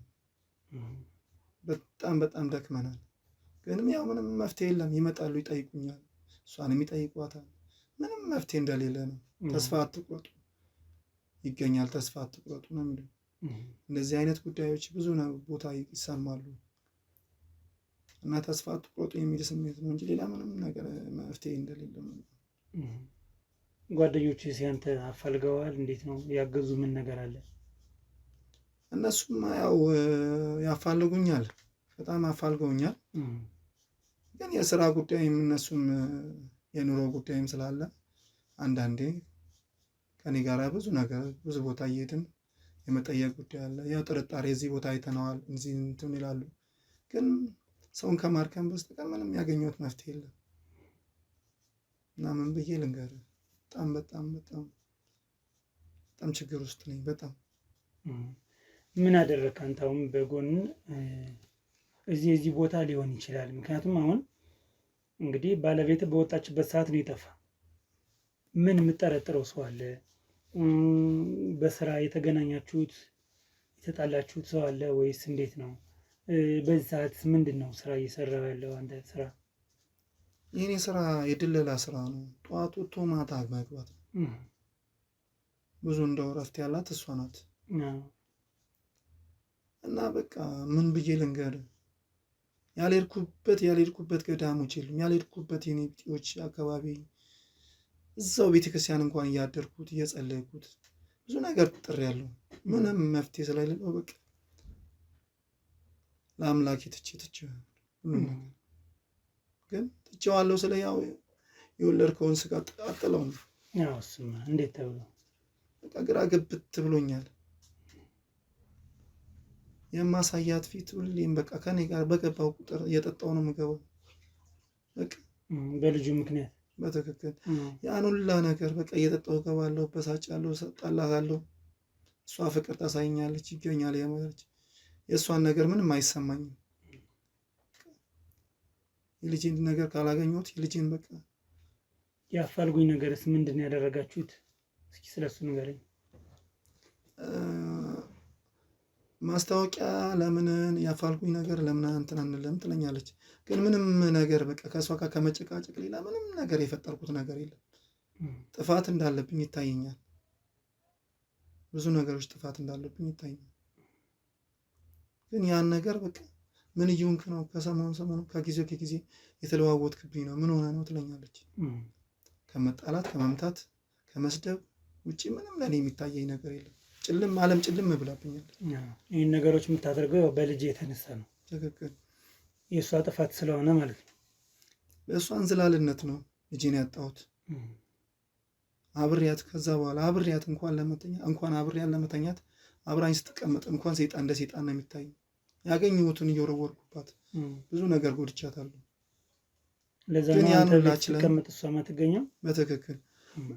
በጣም በጣም ደክመናል። ግን ያው ምንም መፍትሄ የለም። ይመጣሉ፣ ይጠይቁኛል፣ እሷንም ይጠይቋታል። ምንም መፍትሄ እንደሌለ ነው። ተስፋ አትቁረጡ ይገኛል። ተስፋ አትቁረጡ ነው የሚለው። እንደዚህ አይነት ጉዳዮች ብዙ ቦታ ይሰማሉ እና ተስፋ አትቁረጡ የሚል ስሜት ነው እንጂ ሌላ ምንም ነገር መፍትሄ እንደሌለ ነው። ጓደኞች ሲያንተ አፋልገዋል? እንዴት ነው ያገዙ? ምን ነገር አለ? እነሱም ያው ያፋልጉኛል፣ በጣም አፋልገውኛል። ግን የስራ ጉዳይም እነሱም የኑሮ ጉዳይም ስላለ አንዳንዴ ከኔ ጋር ብዙ ነገር ብዙ ቦታ እየሄድን የመጠየቅ ጉዳይ አለ። ያው ጥርጣሬ እዚህ ቦታ አይተነዋል እዚህ እንትን ይላሉ። ግን ሰውን ከማርከም በስተቀር ምንም ያገኘሁት መፍትሄ የለም እና ምን ብዬ ልንገርህ? በጣም በጣም በጣም በጣም ችግር ውስጥ ነኝ። በጣም ምን አደረግክ አንተ? አሁን በጎን እዚህ ቦታ ሊሆን ይችላል። ምክንያቱም አሁን እንግዲህ ባለቤት በወጣችበት ሰዓት ነው የጠፋ። ምን የምጠረጥረው ሰው አለ? በስራ የተገናኛችሁት የተጣላችሁት ሰው አለ ወይስ እንዴት ነው? በዚህ ሰዓት ምንድን ነው ስራ እየሰራ ያለው አንተ? ስራ የኔ ስራ የድለላ ስራ ነው። ጠዋት ወጥቶ ማታ መግባት ነው። ብዙ እንደው እረፍት ያላት እሷ ናት። እና በቃ ምን ብዬ ልንገርህ? ያልሄድኩበት ገዳሞች የሉም። ያልሄድኩበት የኔ ቢጤዎች አካባቢ እዛው ቤተክርስቲያን እንኳን እያደርኩት እየጸለይኩት ብዙ ነገር ጥሬያለሁ። ምንም መፍትሄ ስለሌለው በቃ ለአምላኬ ትቼው ግን ትቼዋለሁ። ስለ ያው የወለድከውን ስጋ አጥለው ነው። እሱማ እንዴት ተብሎ በቃ ግራ ገብት ብሎኛል። የማሳያት ፊት ሁሌም በቃ ከኔ ጋር በገባው ቁጥር እየጠጣው ነው የምገባው። በቃ በልጁ ምክንያት በትክክል ያን ሁላ ነገር በቃ እየጠጣው እገባለሁ፣ በሳጫለሁ፣ እጠላታለሁ። እሷ ፍቅር ታሳይኛለች፣ ይገኛል ያማለች። የእሷን ነገር ምንም አይሰማኝም። የልጄን ነገር ካላገኘሁት የልጄን በቃ ያፋልጉኝ ነገርስ ምንድን ነው ያደረጋችሁት? እስኪ ስለሱ ንገረኝ። ማስታወቂያ ለምን ያፋልጉኝ ነገር ለምን እንትን አንልም ትለኛለች። ግን ምንም ነገር በቃ ከእሷ ጋር ከመጨቃጨቅ ሌላ ምንም ነገር የፈጠርኩት ነገር የለም። ጥፋት እንዳለብኝ ይታየኛል። ብዙ ነገሮች ጥፋት እንዳለብኝ ይታየኛል። ግን ያን ነገር በቃ ምን እየሆንክ ነው? ከሰሞኑ ከጊዜ የተለዋወጥክብኝ ነው። ምን ሆነ ነው ትለኛለች። ከመጣላት ከመምታት ከመስደብ ውጪ ምንም ለኔ የሚታየኝ ነገር የለም። ዓለም ጭልም ብላብኛለች። ይህን ነገሮች የምታደርገው በልጅ የተነሳ ነው። ትክክል። የእሷ ጥፋት ስለሆነ ማለት ነው። በእሷ እንዝላልነት ነው ልጄን ያጣሁት። አብሬያት ከዛ በኋላ አብሬያት እንኳን አብሬያት ለመተኛት አብራኝ ስትቀመጥ እንኳን እንደ ሴጣን ነው የሚታይ። ያገኘሁትን እየወረወርኩባት ብዙ ነገር ጎድቻታለሁ። ለዛ ነው አንተ ቤት ስትቀመጥ እሷ የማትገኘው። በትክክል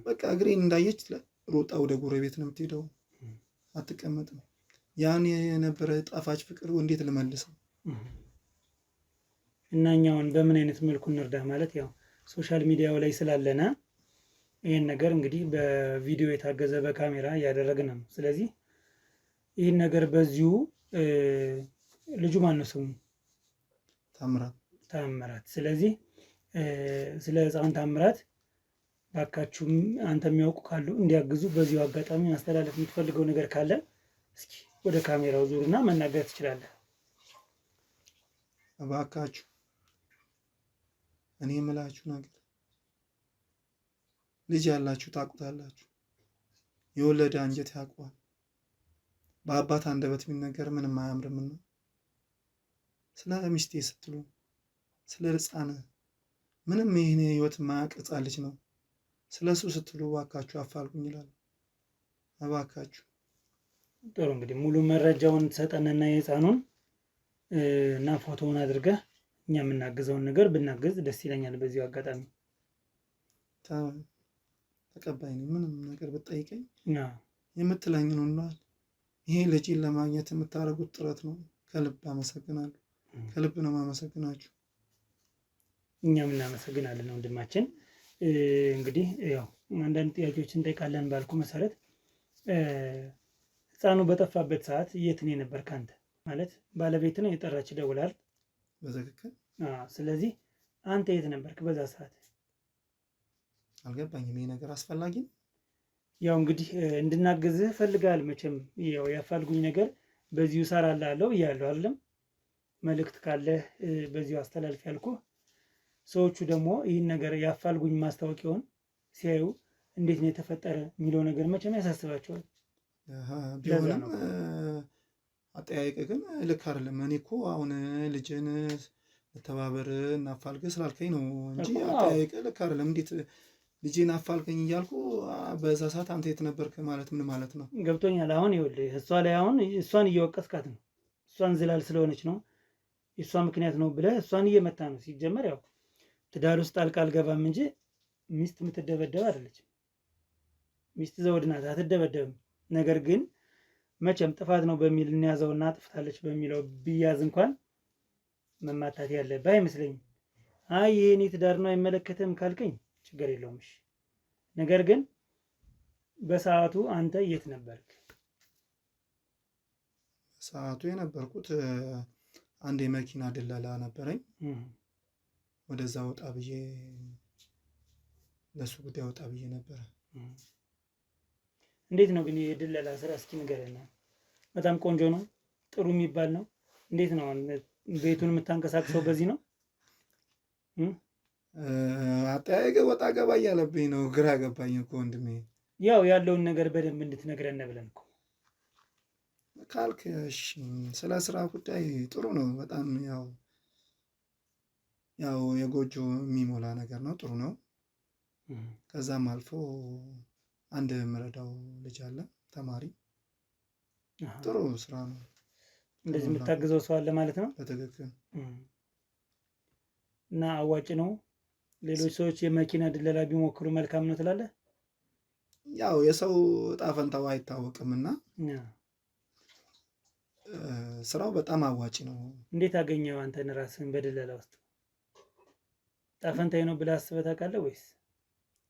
በቃ እግሬን እንዳየች ሮጣ ወደ ጎረቤት ነው የምትሄደው፣ አትቀመጥም። ያን የነበረ ጣፋጭ ፍቅር እንዴት ልመልሰው? እና እኛውን በምን አይነት መልኩ እንርዳ? ማለት ያው ሶሻል ሚዲያው ላይ ስላለና ይህን ነገር እንግዲህ በቪዲዮ የታገዘ በካሜራ እያደረግን ነው። ስለዚህ ይህን ነገር በዚሁ ልጁ ማን ነው ስሙ? ታምራት። ስለዚህ ስለ ህፃን ታምራት ባካችሁም አንተ የሚያውቁ ካሉ እንዲያግዙ በዚሁ አጋጣሚ ማስተላለፍ የምትፈልገው ነገር ካለ እስኪ ወደ ካሜራው ዙርና መናገር ትችላለህ። እባካችሁ እኔ የምላችሁ ነገር ልጅ ያላችሁ ታውቁታላችሁ። የወለደ አንጀት ያውቀዋል። በአባት አንደበት የሚነገር ምንም አያምርምና ስለ ሚስቴ ስትሉ ስለ ህፃን ምንም ይህን ህይወት ማያውቅ ህፃን ልጅ ነው። ስለ እሱ ስትሉ እባካችሁ አፋልጉኝ ይላል። እባካችሁ። ጥሩ እንግዲህ ሙሉ መረጃውን ትሰጠንና የህፃኑን እና ፎቶውን አድርገህ እኛ የምናግዘውን ነገር ብናግዝ ደስ ይለኛል። በዚሁ አጋጣሚ ተቀባይ ነኝ። ምንም ነገር ብትጠይቀኝ የምትለኝ ነው እንላል። ይሄ ልጅን ለማግኘት የምታደርጉት ጥረት ነው። ከልብ አመሰግናለሁ። ከልብ ነው የማመሰግናችሁ። እኛም እናመሰግናለን ወንድማችን። እንግዲህ ያው አንዳንድ ጥያቄዎችን እንጠይቃለን ባልኩ መሰረት ህፃኑ በጠፋበት ሰዓት የት ነው የነበርክ አንተ? ማለት ባለቤት ነው የጠራች ደውላል። በትክክል። ስለዚህ አንተ የት ነበርክ በዛ ሰዓት? አልገባኝም። ይሄ ነገር አስፈላጊ ነው? ያው እንግዲህ እንድናገዝህ ፈልጋል። መቼም ያው ያፋልጉኝ ነገር በዚሁ እሰራልሃለሁ እያለሁ አይደለም። መልእክት ካለህ በዚሁ አስተላልፍ ያልኩህ። ሰዎቹ ደግሞ ይህን ነገር ያፋልጉኝ ማስታወቂያውን ሲያዩ እንዴት ነው የተፈጠረ የሚለው ነገር መቼም ያሳስባቸዋል። ቢሆንም አጠያየቅ ግን ልክ አይደለም። እኔ እኮ አሁን ልጅን ልተባበር እናፋልገ ስላልከኝ ነው እንጂ አጠያየቅ ልክ አይደለም። እንዴት ልጅን አፋልገኝ እያልኩ በዛ ሰዓት አንተ የት ነበርክ ማለት ምን ማለት ነው? ገብቶኛል። አሁን ይኸውልህ እሷ ላይ አሁን እሷን እየወቀስካት ነው። እሷን ዝላል ስለሆነች ነው የእሷ ምክንያት ነው ብለህ እሷን እየመታ ነው። ሲጀመር ያው ትዳር ውስጥ ጣልቃ አልገባም እንጂ ሚስት የምትደበደብ አይደለችም። ሚስት ዘውድ ናት፣ አትደበደብም። ነገር ግን መቼም ጥፋት ነው በሚል እንያዘውና ጥፍታለች በሚለው ቢያዝ እንኳን መማታት ያለብህ አይመስለኝም። አይ ይሄኔ ትዳር ነው አይመለከትም ካልከኝ ችግር የለውም እሺ። ነገር ግን በሰዓቱ አንተ የት ነበርክ? ሰዓቱ የነበርኩት አንድ የመኪና ድለላ ነበረኝ። ወደዛ ወጣ ብዬ ለሱ ጉዳይ ወጣ ብዬ ነበረ። እንዴት ነው ግን የድለላ ስራ እስኪ ንገረኝ። በጣም ቆንጆ ነው፣ ጥሩ የሚባል ነው። እንዴት ነው ቤቱን የምታንቀሳቅሰው በዚህ ነው? አጠያየቅ ወጣ ገባ እያለብኝ ነው። ግራ ገባኝ እኮ ወንድሜ። ያው ያለውን ነገር በደንብ እንድትነግረን ብለን እኮ ካልክ እሺ። ስለ ስራ ጉዳይ ጥሩ ነው በጣም ያው የጎጆ የሚሞላ ነገር ነው። ጥሩ ነው። ከዛም አልፎ አንድ የምረዳው ልጅ አለ ተማሪ። ጥሩ ስራ ነው። እንደዚህ የምታግዘው ሰው አለ ማለት ነው። በትክክል እና አዋጭ ነው። ሌሎች ሰዎች የመኪና ድለላ ቢሞክሩ መልካም ነው ትላለህ? ያው የሰው ዕጣ ፈንታው አይታወቅምና ስራው በጣም አዋጭ ነው። እንዴት አገኘው አንተን ራስህን በድለላ ውስጥ? ዕጣ ፈንታዬ ነው ብለህ አስበህ ታውቃለህ ወይስ?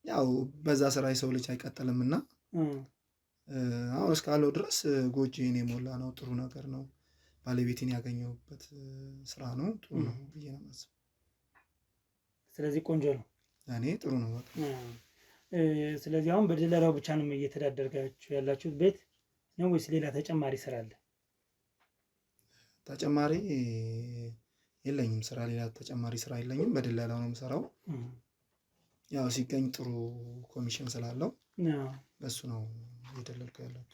ያው በዛ ስራ የሰው ልጅ አይቀጥልምና አሁን እስካለው ድረስ ጎጆዬን የሞላ ነው። ጥሩ ነገር ነው። ባለቤቴን ያገኘሁበት ስራ ነው። ጥሩ ነው ብዬ ነው የማስበው። ስለዚህ ቆንጆ ነው። እኔ ጥሩ ነው። ስለዚህ አሁን በድለላው ብቻ ነው እየተዳደርጋችሁ ያላችሁት ቤት ነው ወይስ ሌላ ተጨማሪ ስራ አለ? ተጨማሪ የለኝም ስራ፣ ሌላ ተጨማሪ ስራ የለኝም። በድለላው ነው የምሰራው። ያው ሲገኝ ጥሩ ኮሚሽን ስላለው በሱ ነው እየደለልኩ ያለሁት።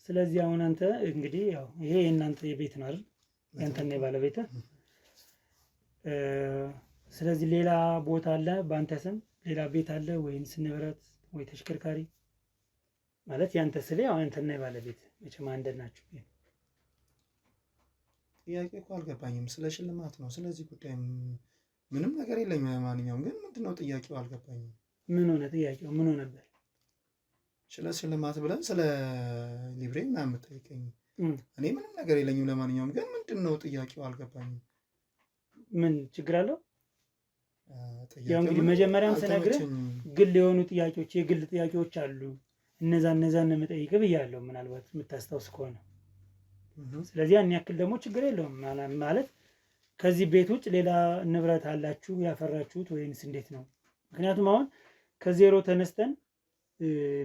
ስለዚህ አሁን አንተ እንግዲህ ያው ይሄ የእናንተ የቤት ነው አይደል? ያንተና የባለቤትህ። ስለዚህ ሌላ ቦታ አለ በአንተ ስም? ሌላ ቤት አለ ወይስ ንብረት ወይ ተሽከርካሪ? ማለት ያንተ ስለ ያው አንተና የባለቤት መቼም አንድ ናችሁ። ጥያቄ እኮ አልገባኝም። ስለ ሽልማት ነው። ስለዚህ ጉዳይ ምንም ነገር የለኝም። ለማንኛውም ግን ምንድነው ጥያቄው? አልገባኝም። ምን ሆነ ጥያቄው? ምን ሆነበት? ስለ ሽልማት ብለን ስለ ሊብሬ ምናምን የምጠይቀኝ? እኔ ምንም ነገር የለኝም። ለማንኛውም ግን ምንድነው ጥያቄው? አልገባኝም። ምን ችግር አለው? ያው እንግዲህ መጀመሪያም ስነግርህ ግል የሆኑ ጥያቄዎች የግል ጥያቄዎች አሉ። እነዛን የምጠይቅህ ብያለሁ፣ ምናልባት የምታስታውስ ከሆነ። ስለዚህ ያን ያክል ደግሞ ችግር የለውም ማለት ከዚህ ቤት ውጭ ሌላ ንብረት አላችሁ ያፈራችሁት ወይንስ እንዴት ነው? ምክንያቱም አሁን ከዜሮ ተነስተን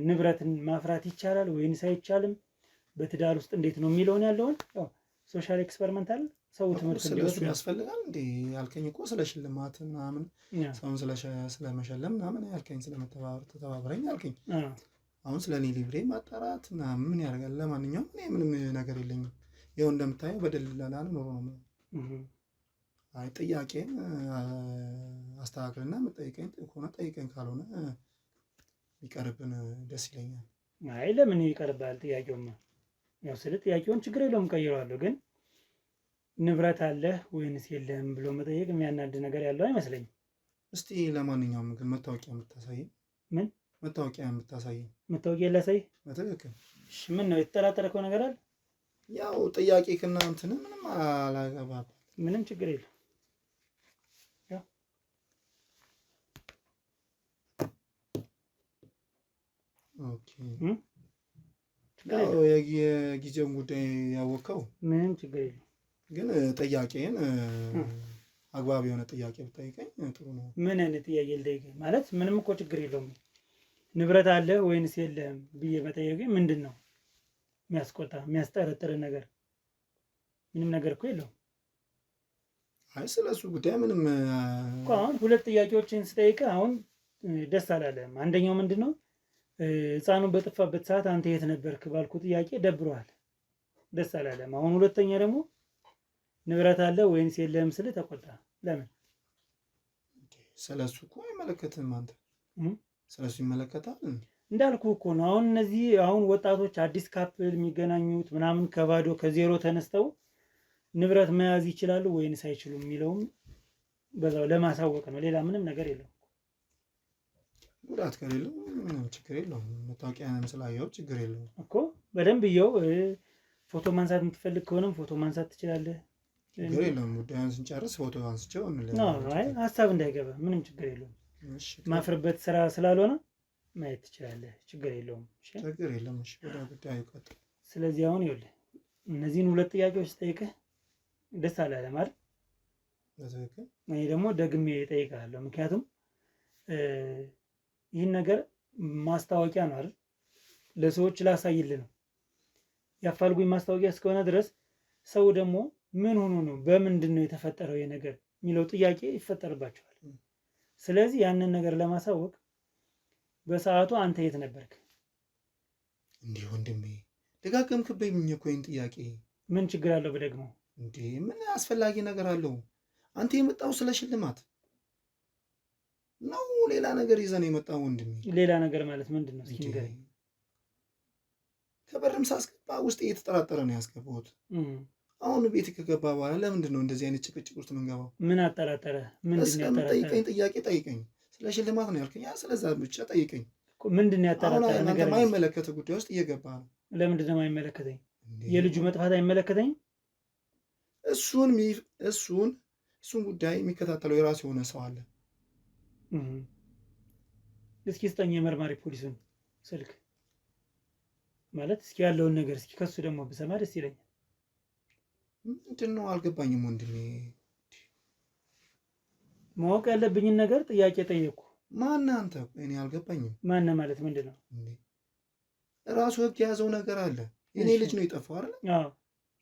ንብረትን ማፍራት ይቻላል ወይንስ አይቻልም፣ በትዳር ውስጥ እንዴት ነው የሚለውን ያለውን ያው ሶሻል ኤክስፐሪመንታል ሰው ትምህርት እንዲወስድ ያስፈልጋል እንዴ ያልከኝ እኮ ስለ ሽልማት ምናምን ሰውን ስለመሸለም ምናምን ያልከኝ፣ ስለመተባበር ተባብረኝ ያልከኝ። አሁን ስለ እኔ ሊብሬ ማጣራት ምናምን ምን ያደርጋል? ለማንኛውም እኔ ምንም ነገር የለኝም። ይኸው እንደምታየው በድለላ ኖሮ ነው። አይ ጥያቄን አስተካክልና የምጠይቀኝ ከሆነ ጠይቀኝ፣ ካልሆነ ይቀርብን ደስ ይለኛል። አይ ለምን ይቀርባል? ጥያቄውማ ያው ስለ ጥያቄውን ችግር የለውም ቀይረዋለሁ። ግን ንብረት አለህ ወይንስ የለህም ብሎ መጠየቅ የሚያናድ ነገር ያለው አይመስለኝም። እስቲ ለማንኛውም ግን መታወቂያ የምታሳይ? ምን መታወቂያ የምታሳይ? መታወቂያ ላሳይ? በትክክል። እሺ ምን ነው የተጠራጠረከው ነገር አለ? ያው ጥያቄ ከና እንትን ምንም አላገባም። ምንም ችግር የለም። ኦኬ ያው የጊዜውን ጉዳይ ያወቀው ምንም ችግር የለም። ግን ጥያቄን አግባብ የሆነ ጥያቄ ብጠይቀኝ ጥሩ ነው። ምን አይነት ጥያቄ ልጠይቅህ? ማለት ምንም እኮ ችግር የለውም። ንብረት አለ ወይንስ የለም ብዬ መጠየቅ ምንድን ነው የሚያስቆጣ የሚያስጠረጥር ነገር? ምንም ነገር እኮ የለውም። አይ ስለሱ ጉዳይ ምንም እኮ አሁን ሁለት ጥያቄዎችን ስጠይቅህ አሁን ደስ አላለህም። አንደኛው ምንድን ነው ህፃኑ በጠፋበት ሰዓት አንተ የት ነበርክ ባልኩ ጥያቄ ደብሮሃል፣ ደስ አላለህም። አሁን ሁለተኛ ደግሞ ንብረት አለ ወይንስ የለም ስልህ ተቆጣ። ለምን? ስለሱ እኮ አይመለከትም። አንተ ስለሱ ይመለከታል እንዳልኩ እኮ ነው። አሁን እነዚህ አሁን ወጣቶች አዲስ ካፕል የሚገናኙት ምናምን ከባዶ ከዜሮ ተነስተው ንብረት መያዝ ይችላሉ ወይንስ አይችሉም የሚለውም በዛው ለማሳወቅ ነው። ሌላ ምንም ነገር የለውም። ጉዳት ከሌለው ምንም ችግር የለውም። መታወቂያንም ስላየው ችግር የለውም እኮ በደንብ እየው። ፎቶ ማንሳት የምትፈልግ ከሆነም ፎቶ ማንሳት ትችላለህ። ችግር የለውም። ጉዳዩን ስንጨርስ ፎቶ አንስቼው አይ ሀሳብ እንዳይገባ ምንም ችግር የለውም። ማፍርበት ስራ ስላልሆነ ማየት ትችላለህ። ችግር የለውም። ችግር የለም። እሺ ወደ ጉዳዩ ቀጥል። ስለዚህ አሁን ይኸውልህ እነዚህን ሁለት ጥያቄዎች ጠይቀህ ደስ አላለህ ማለት በትክክል። እኔ ደግሞ ደግሜ እጠይቅሃለሁ። ምክንያቱም ይህን ነገር ማስታወቂያ ነው አይደል? ለሰዎች ላሳይልህ ነው። ያፋልጉኝ ማስታወቂያ እስከሆነ ድረስ ሰው ደግሞ ምን ሆኖ ነው በምንድን ነው የተፈጠረው ይሄ ነገር የሚለው ጥያቄ ይፈጠርባቸዋል። ስለዚህ ያንን ነገር ለማሳወቅ በሰዓቱ አንተ የት ነበርክ? እንዴ ወንድሜ ደጋገምክብኝ እኮ ይሄን ጥያቄ። ምን ችግር አለው በደግሞ? እንዴ ምን አስፈላጊ ነገር አለው? አንተ የመጣው ስለ ሽልማት ነው ሌላ ነገር ይዘን የመጣው ወንድሜ? ሌላ ነገር ማለት ምንድን ነው? እስኪ ንገረኝ። ከበርም ሳስገባ ውስጥ እየተጠራጠረ ነው ያስገባሁት። አሁን ቤት ከገባ በኋላ ለምንድን ነው እንደዚህ አይነት ጭቅጭቅ ውስጥ የምንገባው? ምን አጠራጠረ? ምንድን ነው ያጠራጠረ? ጠይቀኝ፣ ጥያቄ ጠይቀኝ። ስለ ሽልማት ነው ያልከኝ፣ ስለዛ ብቻ ጠይቀኝ። ምንድን ነው ያጠራጠረ ነገር? የማይመለከተ ጉዳይ ውስጥ እየገባ ነው። ለምንድን ነው የማይመለከተኝ? የልጁ መጥፋት አይመለከተኝም? እሱን ጉዳይ የሚከታተለው የራሱ የሆነ ሰው አለ። እስኪ ስጠኝ የመርማሪ ፖሊሱን ስልክ ማለት እስኪ ያለውን ነገር እስኪ ከሱ ደግሞ ብሰማ ደስ ይለኛል። ምንድን ነው አልገባኝም ወንድሜ። ማወቅ ያለብኝን ነገር ጥያቄ ጠየቅኩ። ማነህ አንተ? እኔ አልገባኝም። ማነህ ማለት ምንድን ነው? ራሱ ህግ የያዘው ነገር አለ። የኔ ልጅ ነው የጠፋው አይደል?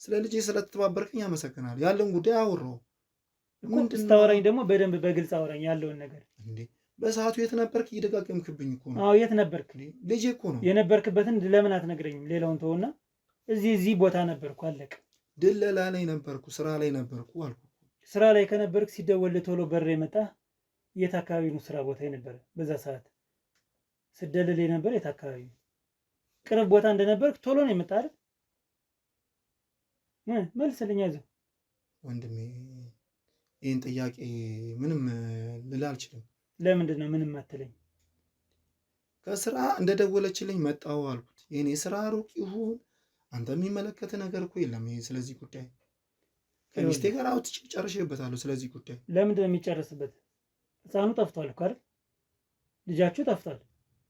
ስለ ልጄ ስለተባበርከኝ አመሰግናለሁ። ያለውን ጉዳይ አወራሁ። ስታወራኝ ደግሞ በደንብ በግልጽ አወራኝ ያለውን ነገር። በሰዓቱ የት ነበርክ? እየደጋገምክብኝ እኮ ነው። የት ነበርክ? ልጄ እኮ ነው። የነበርክበትን ለምን አትነግረኝም? ሌላውን ተውና እዚህ ቦታ ነበርኩ አለቀ። ድለላ ላይ ነበርኩ፣ ስራ ላይ ነበርኩ አልኩ። ስራ ላይ ከነበርክ ሲደወልልህ ቶሎ በር የመጣ የት አካባቢ ነው ስራ ቦታ የነበረ? በዛ ሰዓት ስደልል የነበር የት አካባቢ? ቅርብ ቦታ እንደነበርክ ቶሎ ነው የመጣ አይደል? መልስልኝ። አይዞህ ወንድሜ፣ ይህን ጥያቄ ምንም ልል አልችልም። ለምንድን ነው ምንም አትለኝ? ከስራ እንደደወለችልኝ መጣሁ አልኩት። የኔ ስራ ሩቅ ይሁን አንተ የሚመለከት ነገር እኮ የለም። ይሄ ስለዚህ ጉዳይ ከሚስቴ ጋር አውጥቼ ጨርሼበታለሁ። ስለዚህ ጉዳይ ለምንድን ነው የሚጨርስበት? ህፃኑ ጠፍቷል እኮ አይደል? ልጃችሁ ጠፍቷል።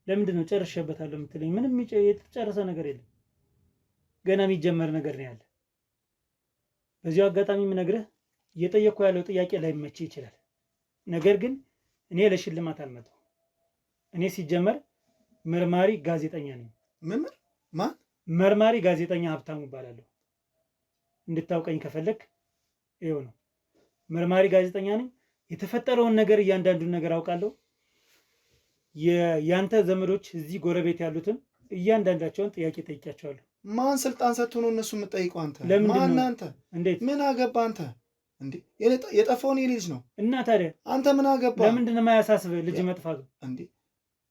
ለምንድን ነው ጨርሼበታለሁ የምትለኝ? ምንም የተጨረሰ ነገር የለም። ገና የሚጀመር ነገር ነው ያለ። በዚሁ አጋጣሚ የምነግርህ እየጠየቅኩ ያለው ጥያቄ ላይመችህ ይችላል። ነገር ግን እኔ ለሽልማት አልመጣሁም። እኔ ሲጀመር መርማሪ ጋዜጠኛ ነኝ። ማን? መርማሪ ጋዜጠኛ ሀብታሙ እባላለሁ። እንድታውቀኝ ከፈለክ ይኸው ነው። መርማሪ ጋዜጠኛ ነኝ። የተፈጠረውን ነገር እያንዳንዱን ነገር አውቃለሁ። ያንተ ዘመዶች እዚህ ጎረቤት ያሉትን እያንዳንዳቸውን ጥያቄ ጠይቂያቸዋለሁ። ማን ስልጣን ሰጥቶ ነው እነሱ የምጠይቀው? አንተ ማን? አንተ እንዴት? ምን አገባ አንተ? እንዴ የጠፋውን የኔ ልጅ ነው። እና ታዲያ አንተ ምን አገባ? ለምንድን ነው የማያሳስብህ ልጅ መጥፋቱ? እንዴ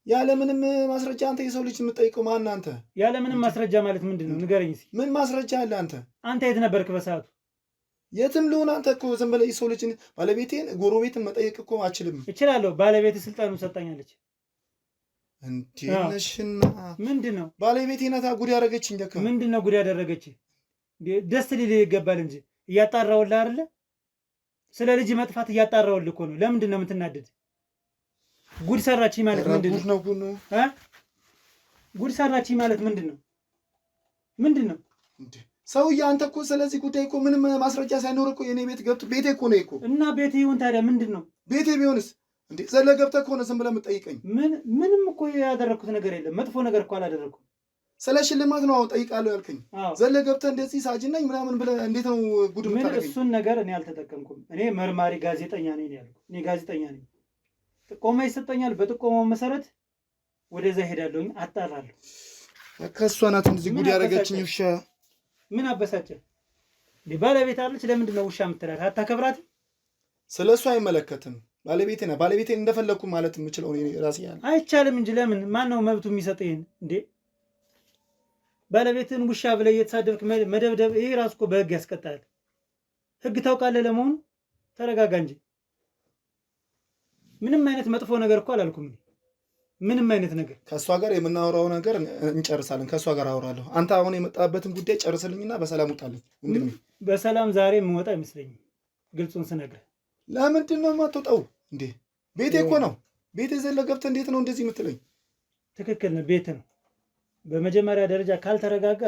ያለምንም ማስረጃ አንተ የሰው ልጅ የምጠይቀው ማን አንተ? ያለምንም ማስረጃ ማለት ምንድን ነው? ንገረኝ እስኪ። ምን ማስረጃ አለ? አንተ የት ነበርክ በሰዓቱ? የትም ልሆን አንተ እኮ ዝም ብለህ የሰው ልጅን ባለቤቴን ጎረቤትን መጠየቅ እኮ አችልም። እችላለሁ። ባለቤት ስልጣኑን ሰጣኛለች። እንዴነሽና ምንድን ነው ባለቤቴ ናታ ጉድ ያደረገችኝ። ደካ ምንድን ነው ጉድ ያደረገች? ደስ ሊልህ ይገባል እንጂ እያጣራሁልህ አይደለ? ስለ ልጅ መጥፋት እያጣራሁልህ እኮ ነው። ለምንድን ነው የምትናደድ? ጉድ ሰራችኝ ማለት ምንድን ነው? ጉድ ሰራችኝ ማለት ምንድን ነው? ምንድን ነው ሰውዬ? አንተ እኮ ስለዚህ ጉዳይ እኮ ምንም ማስረጃ ሳይኖር እኮ የኔ ቤት ገብቶ ቤቴ እኮ ነው እኮ። እና ቤቴ ይሁን ታዲያ ምንድን ነው? ቤቴ ቢሆንስ እንዴ ዘለ ገብተህ ከሆነ ዝም ብለህ የምትጠይቀኝ? ምንም እኮ ያደረኩት ነገር የለም። መጥፎ ነገር እኮ አላደረኩም። ስለ ሽልማት ነው ጠይቃለሁ ያልከኝ። ዘለ ገብተህ እንደዚህ ሳጅን ነኝ ምናምን ብለህ እንዴት ነው ጉድ የምታደርገኝ? እሱን ነገር እኔ አልተጠቀምኩም። እኔ መርማሪ ጋዜጠኛ ነኝ ያልኩት። እኔ ጋዜጠኛ ነኝ። ጥቆማ ይሰጠኛል። በጥቆማው መሰረት ወደዛ ሄዳለሁኝ፣ አጣራለሁ። ከእሷ ናት እንደዚህ ጉድ ያደረገችኝ። ውሻ ምን አበሳጨ? ባለቤት አለች። ለምንድን ነው ውሻ የምትላት? አታከብራትም? ስለ እሷ አይመለከትም። ባለቤቴ ና ባለቤቴን እንደፈለግኩ ማለት የምችለው ራሴ ያለ አይቻልም እንጂ ለምን? ማን ነው መብቱ የሚሰጥ? ይሄን እንዴ ባለቤትን ውሻ ብለህ እየተሳደብክ መደብደብ፣ ይሄ ራሱ እኮ በህግ ያስቀጣል። ህግ ታውቃለህ ለመሆኑ? ተረጋጋ እንጂ። ምንም አይነት መጥፎ ነገር እኮ አላልኩም። ምንም አይነት ነገር ከእሷ ጋር የምናወራው ነገር እንጨርሳለን። ከእሷ ጋር አወራለሁ። አንተ አሁን የመጣበትን ጉዳይ ጨርስልኝና በሰላም ውጣልኝ። በሰላም ዛሬ የምወጣ አይመስለኝም፣ ግልጹን ስነግርህ። ለምንድን ነው የማትወጣው እንዴ? ቤቴ እኮ ነው። ቤቴ ዘለ ገብተህ እንዴት ነው እንደዚህ የምትለኝ? ትክክል ነው፣ ቤት ነው። በመጀመሪያ ደረጃ ካልተረጋጋ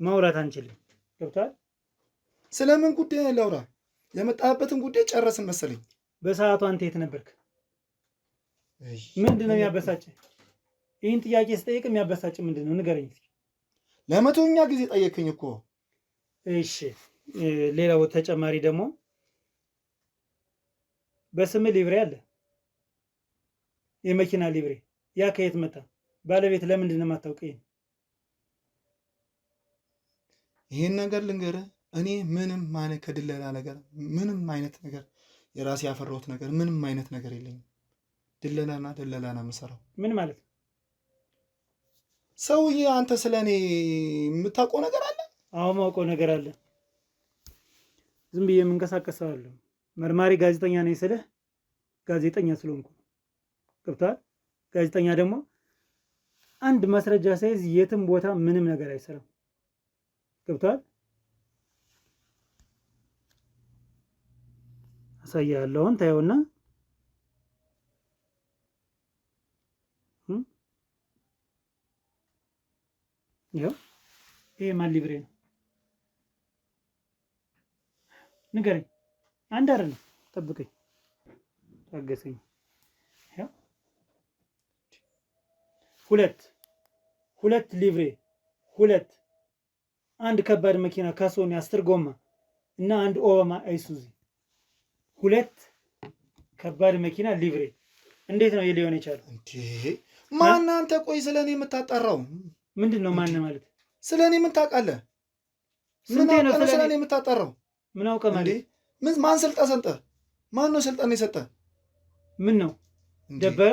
ማውራት አንችልም። ገብቶሃል? ስለምን ጉዳይ ላውራ? የመጣበትን ጉዳይ ጨረስን መሰለኝ። በሰዓቱ አንተ የት ነበርክ? ምንድን ነው የሚያበሳጭ? ይህን ጥያቄ ስጠይቅ የሚያበሳጭ ምንድን ነው? ንገረኝ እስኪ። ለመቶኛ ጊዜ ጠየቅኝ እኮ። እሺ ሌላው ተጨማሪ ደግሞ በስም ሊብሬ አለ፣ የመኪና ሊብሬ። ያ ከየት መጣ? ባለቤት ለምንድን ነው የማታውቀኝ? ይሄን ነገር ልንገርህ፣ እኔ ምንም አይነት ከድለላ ነገር ምንም አይነት ነገር የራሴ ያፈራሁት ነገር ምንም አይነት ነገር የለኝም። ድለላ ነው የምሰራው። ምን ማለት ነው? ሰውዬ አንተ ስለ እኔ የምታውቀው ነገር አለ? አዎ ማውቀው ነገር አለ። ዝም ብዬ የምንቀሳቀሰዋለሁ። መርማሪ ጋዜጠኛ ነኝ ስልህ ጋዜጠኛ ስለሆንኩ ገብቶሃል? ጋዜጠኛ ደግሞ አንድ ማስረጃ ሳይዝ የትም ቦታ ምንም ነገር አይሰራም። ገብቶሃል? አሳያለሁ። አሁን ታየውና ይኸው ይሄ ማን ሊብሬ ነው? ንገረኝ። አንድ አይደለም፣ ጠብቀኝ፣ ታገሰኝ። ሁለት ሊብሬ፣ አንድ ከባድ መኪና ካሶኒ 10 ጎማ እና አንድ ኦባማ አይሱዚ፣ 2 ከባድ መኪና ሊብሬ። እንዴት ነው ሊሆን የቻለው? እንዴ ማን አንተ? ቆይ ስለኔ የምታጣራው ምንድን ነው? ማን ማለት? ስለኔ ምን ታውቃለህ? ምን ነው ስለኔ የምታጣራው? ምን አውቀህ ማለት? ማን ሰልጠ? ማን ነው ስልጣን የሰጠ? ምን ነው ደበረ?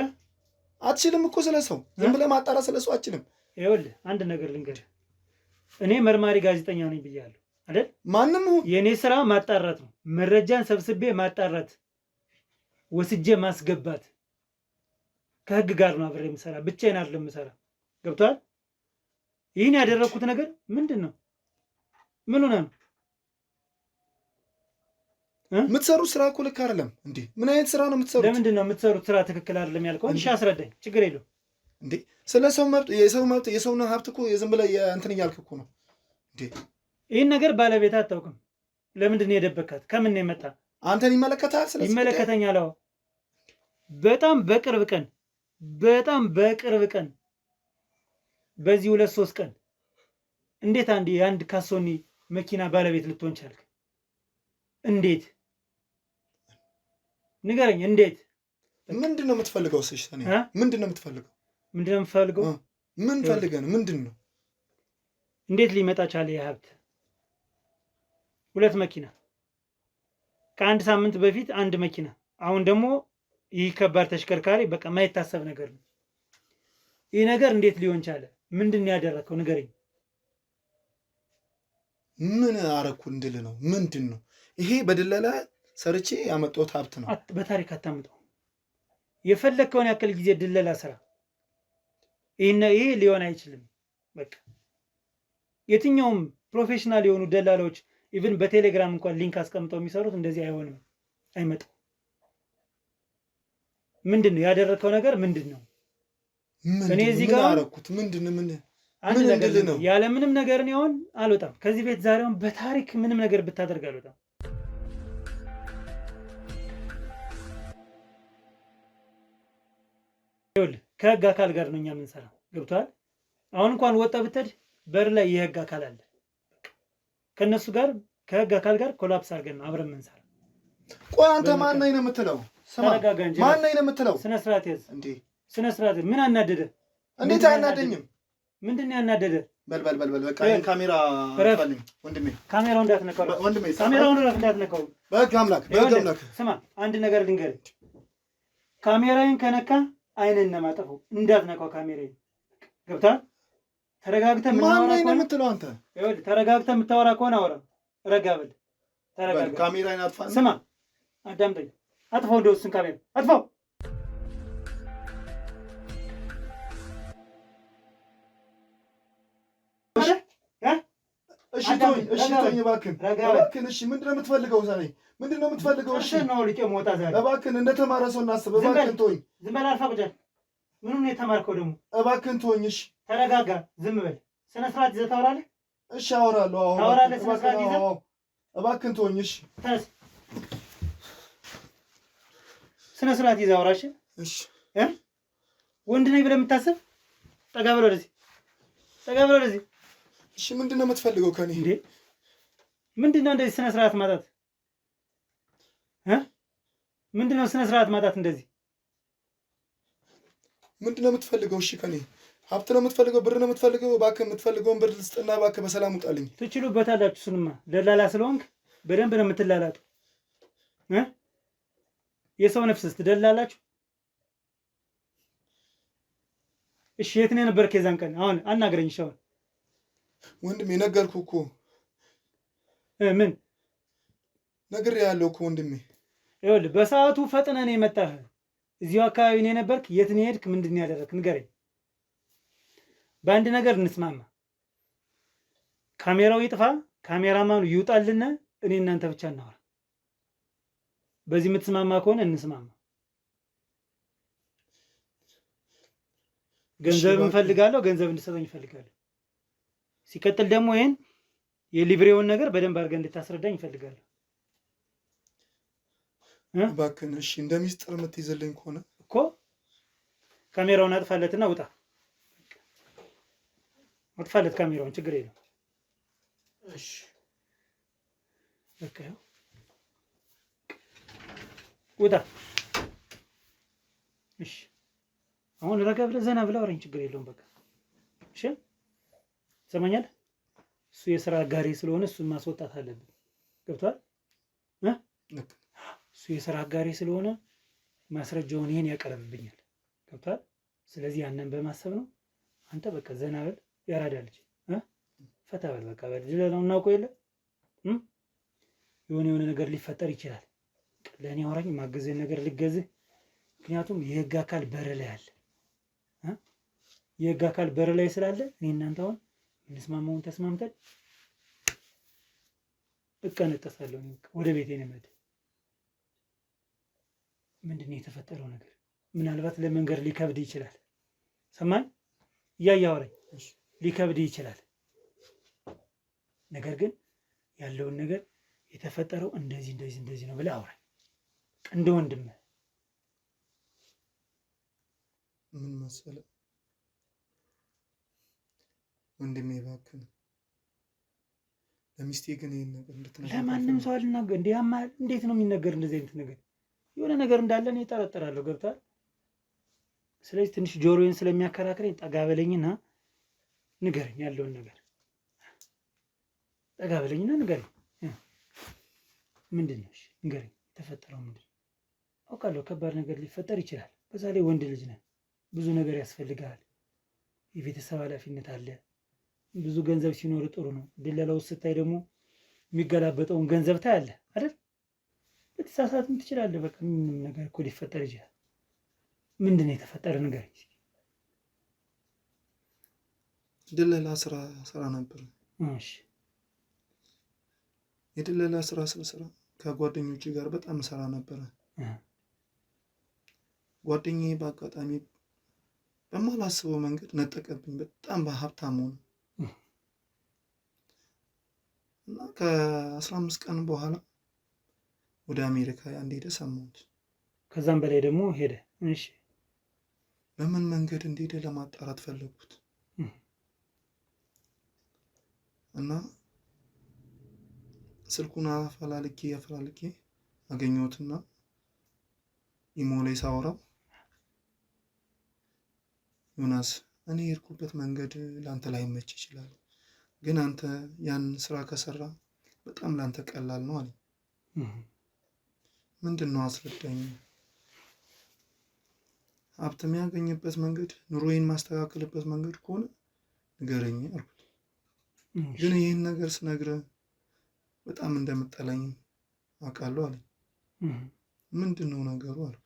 አትችልም እኮ ስለሰው ዝም ብለህ ማጣራት ስለሰው አትችልም። ይኸውልህ አንድ ነገር ልንገርህ፣ እኔ መርማሪ ጋዜጠኛ ነኝ ብያለሁ አይደል? ማንም የእኔ ስራ ማጣራት ነው። መረጃን ሰብስቤ ማጣራት፣ ወስጄ ማስገባት። ከህግ ጋር ነው አብሬ የምሰራ፣ ብቻዬን አይደለም የምሰራ። ገብቶሃል? ይህን ያደረግኩት ነገር ምንድን ነው? ምን ሆነ ነው የምትሰሩት ስራ? እኮ ልክ አይደለም እንዴ! ምን አይነት ስራ ነው የምትሰሩት? ለምንድን ነው የምትሰሩት ስራ ትክክል አይደለም ያልከው? እሺ አስረዳኝ። ችግር የለውም እንዴ። ስለ ሰው መብት፣ የሰውን ሀብት እኮ ዝም ብለህ እንትን እያልክ እኮ ነው እንዴ። ይህን ነገር ባለቤት አታውቅም። ለምንድን ነው የደበካት? ከምን ነው የመጣ? አንተን ይመለከታል? ስለዚህ ይመለከተኛል። አዎ በጣም በቅርብ ቀን በዚህ 2-3 ቀን እንዴት የአንድ ካሶኒ መኪና ባለቤት ልትሆን ቻልክ? እንዴት ንገረኝ። እንዴት? ምንድን ነው የምትፈልገው? ምንድን ነው የምትፈልገው? ምን ፈልገህ ነው? ምንድን ነው? እንዴት ሊመጣ ቻለ የሀብት? 2 መኪና፣ ከ1 ሳምንት በፊት 1 መኪና፣ አሁን ደግሞ ይህ ከባድ ተሽከርካሪ። በቃ የማይታሰብ ነገር ነው ይህ ነገር። እንዴት ሊሆን ቻለ? ምንድን ነው ያደረከው? ንገረኝ። ምን አረኩ እንድል ነው? ምንድን ነው ይሄ? በድለላ ሰርቼ ያመጣሁት ሀብት ነው። በታሪክ አታምጠው። የፈለግከውን ያክል ጊዜ ድለላ ስራ፣ ይሄ ሊሆን አይችልም። በቃ የትኛውም ፕሮፌሽናል የሆኑ ደላላዎች ኢቭን በቴሌግራም እንኳን ሊንክ አስቀምጠው የሚሰሩት እንደዚህ አይሆንም፣ አይመጣም። ምንድን ነው ያደረከው ነገር? ምንድን ነው? እኔ እዚህ ጋር አረኩት ምንድን አንድ ነገር ነው ያለ ምንም ነገር ነው አሁን አልወጣም ከዚህ ቤት። ዛሬውን በታሪክ ምንም ነገር ብታደርግ አልወጣም። ይኸውልህ ከህግ አካል ጋር ነው እኛ የምንሰራው። ገብቶሃል? አሁን እንኳን ወጣ ብትሄድ በር ላይ የህግ አካል አለ። ከነሱ ጋር ከህግ አካል ጋር ኮላፕስ አድርገን ነው አብረን የምንሰራው። ቆይ አንተ ማን ነኝ ነው የምትለው? ተረጋጋ እንጂ። ማን ነኝ ነው የምትለው? ስነ ስርዓት ያዝ እንዴ! ስነ ስርዓት። ምን አናደደ? እንዴት አያናደኝም? ምንድን ነው ያናደደ? በል በቃ ይሄን ካሜራ አጥፋልኝ ወንድሜ። ካሜራውን እንዳትነካው ወንድሜ፣ ካሜራውን እንዳትነካው። በቃ አምላክ። ስማ አንድ ነገር ልንገርህ፣ ካሜራዬን ከነካ አይነን ነው የማጠፋው። እንዳትነካው ካሜራዬን። ገብቶሃል? ተረጋግተህ ማን ነኝ ነው የምትለው አንተ? ይኸውልህ ተረጋግተህ የምታወራ ከሆነ አውራ። ረጋ በል። ተረጋጋ። ካሜራዬን አጥፋ። ስማ አዳምጠኝ። አጥፋው፣ እንደው እሱን ካሜራ አጥፋው። እሺ ተወኝ እባክህን። እሺ ምንድን ነው የምትፈልገው? ዛሬ ምንድን ነው የምትፈልገው? እሺ ነው ልቄ ሞታ ዛሬ። እባክህን እንደተማረ ሰው እናስብ። እባክህን ተወኝ። ዝም በል። አልፋ ቁጭ። ምኑን ነው የተማርከው ደግሞ? እባክህን ተወኝ። እሺ ተረጋጋ። ዝም በል። ስነ ስርዓት ይዘህ ታወራለህ? እሺ አወራለሁ። አዎ ታወራለህ። ስነ ስርዓት ይዘህ። እባክህን ተወኝ። እሺ ተነስ። ስነ ስርዓት ይዘህ አውራ። እሺ ወንድ ነኝ ብለህ የምታስብ ጠጋ ብለው ወደዚህ፣ ጠጋ ብለው ወደዚህ። እሺ ምንድን ነው የምትፈልገው ከኔ? እንዴ ምንድነው እንደዚህ ስነ ስርዓት ማጣት? ምንድነው ስነ ስርዓት ማጣት? እንደዚህ ምንድነው የምትፈልገው? እሺ ከኔ ሀብት ነው የምትፈልገው? ብር ነው የምትፈልገው? እባክህ የምትፈልገውን ብር ልስጥና እባክህ በሰላም ውጣልኝ። ትችሉበታላችሁ። እሱንማ ደላላ ስለሆንክ በደንብ ነው የምትላላጡ። የሰው ነፍስስ ትደላላችሁ። እሺ የት ነው የነበርክ የዛን ቀን? አሁን አናግረኝ። እሺ አሁን ወንድሜ ነገርኩህ እኮ። ምን ነግሬሃለሁ እኮ ወንድሜ። ይኸውልህ በሰዓቱ ፈጥነህ ነው የመጣህ። እዚሁ አካባቢ ነው የነበርክ። የት ነው የሄድክ? ምንድን ነው ያደረግክ? ንገረኝ። በአንድ ነገር እንስማማ። ካሜራው ይጥፋ፣ ካሜራማኑ ይውጣልና እኔ እናንተ ብቻ እናወራ። በዚህ የምትስማማ ከሆነ እንስማማ። ገንዘብ እንፈልጋለሁ፣ ገንዘብ እንድሰጠኝ እፈልጋለሁ። ሲቀጥል ደግሞ ይሄን የሊብሬውን ነገር በደንብ አድርገህ እንድታስረዳኝ እፈልጋለሁ። እባክህን እሺ፣ እንደ ሚስጥር የምትይዝልኝ ከሆነ እኮ ካሜራውን አጥፋለትና ውጣ። አጥፋለት ካሜራውን፣ ችግር የለም። እሺ በቃ ውጣ። እሺ አሁን ረጋ ብለህ ዘና ብለህ አውራኝ፣ ችግር የለውም። በቃ እሺ ትሰማኛለህ? እሱ የስራ አጋሪ ስለሆነ እሱን ማስወጣት አለብን። ገብቶሃል? እሱ የስራ አጋሪ ስለሆነ ማስረጃውን ይሄን ያቀርብብኛል። ገብቶሃል? ስለዚህ ያንን በማሰብ ነው። አንተ በቃ ዘና በል፣ ያራዳ ልጅ ፈታ በል። በቃ በድለናው እናውቀው የለ የሆነ ነገር ሊፈጠር ይችላል። ለእኔ አውራኝ፣ ማገዝህን ነገር ልገዝህ። ምክንያቱም የህግ አካል በር ላይ አለ። የህግ አካል በር ላይ ስላለ እኔ እናንተ አሁን እንስማማውን ተስማምተን እቀነጠሳለሁ። ወደ ቤቴ ነው የምሄድ። ምንድን ነው የተፈጠረው ነገር? ምናልባት ለመንገድ ሊከብድ ይችላል። ሰማኝ፣ እያየህ አውራኝ። ሊከብድ ይችላል። ነገር ግን ያለውን ነገር የተፈጠረው እንደዚህ ነው ብለህ አውራኝ እንደ ወንድምህ። ምን መሰለህ ወንድሜ፣ እባክህ ለሚስቴ ግን ይሄን ነገር እንድትነግር። ለማንም ሰው አልናገር። እንዴት ነው የሚነገር እንደዚህ አይነት ነገር? የሆነ ነገር እንዳለ እኔ እጠረጥራለሁ። ገብቶሃል? ስለዚህ ትንሽ ጆሮዬን ስለሚያከራክረኝ ጠጋ በለኝና ንገረኝ ያለውን ነገር። ጠጋ በለኝና ንገረኝ። ምንድን ነው? እሺ ንገረኝ፣ የተፈጠረው ምንድን ነው? አውቃለሁ ከባድ ነገር ሊፈጠር ይችላል። በዛ ላይ ወንድ ልጅ ነህ፣ ብዙ ነገር ያስፈልግሃል። የቤተሰብ ኃላፊነት አለ። ብዙ ገንዘብ ሲኖር ጥሩ ነው። ድለላው ስታይ ደግሞ የሚገላበጠውን ገንዘብ ታያለህ አይደል? ልትሳሳትም ትችላለህ። በቃ ምንም ነገር እኮ ሊፈጠር ይችላል። ምንድን ነው የተፈጠረ ንገረኝ። ድለላ ስራ ነበር። እሺ የድለላ ስራ ስራ ከጓደኞቼ ጋር በጣም ሰራ ነበረ። ጓደኛዬ በአጋጣሚ በማላስበው መንገድ ነጠቀብኝ። በጣም በሀብታም ሆነ እና ከ15 ቀን በኋላ ወደ አሜሪካ እንደሄደ ሰማሁት። ከዛም በላይ ደግሞ ሄደ። እሺ በምን መንገድ እንደሄደ ለማጣራት ፈለጉት እና ስልኩን አፈላልጌ አገኘሁትና ኢሞ ላይ ሳወራው ዮናስ፣ እኔ የሄድኩበት መንገድ ለአንተ ላይመች ይችላል፣ ግን አንተ ያን ስራ ከሰራ በጣም ለአንተ ቀላል ነው አለ። ምንድን ነው አስረዳኝ። ሀብት የሚያገኝበት መንገድ፣ ኑሮዬን ማስተካከልበት መንገድ ከሆነ ንገረኝ አልኩት። ግን ይህን ነገር ስነግርህ በጣም እንደምጠላኝ አውቃለሁ አለኝ። ምንድን ነው ነገሩ አልኩት።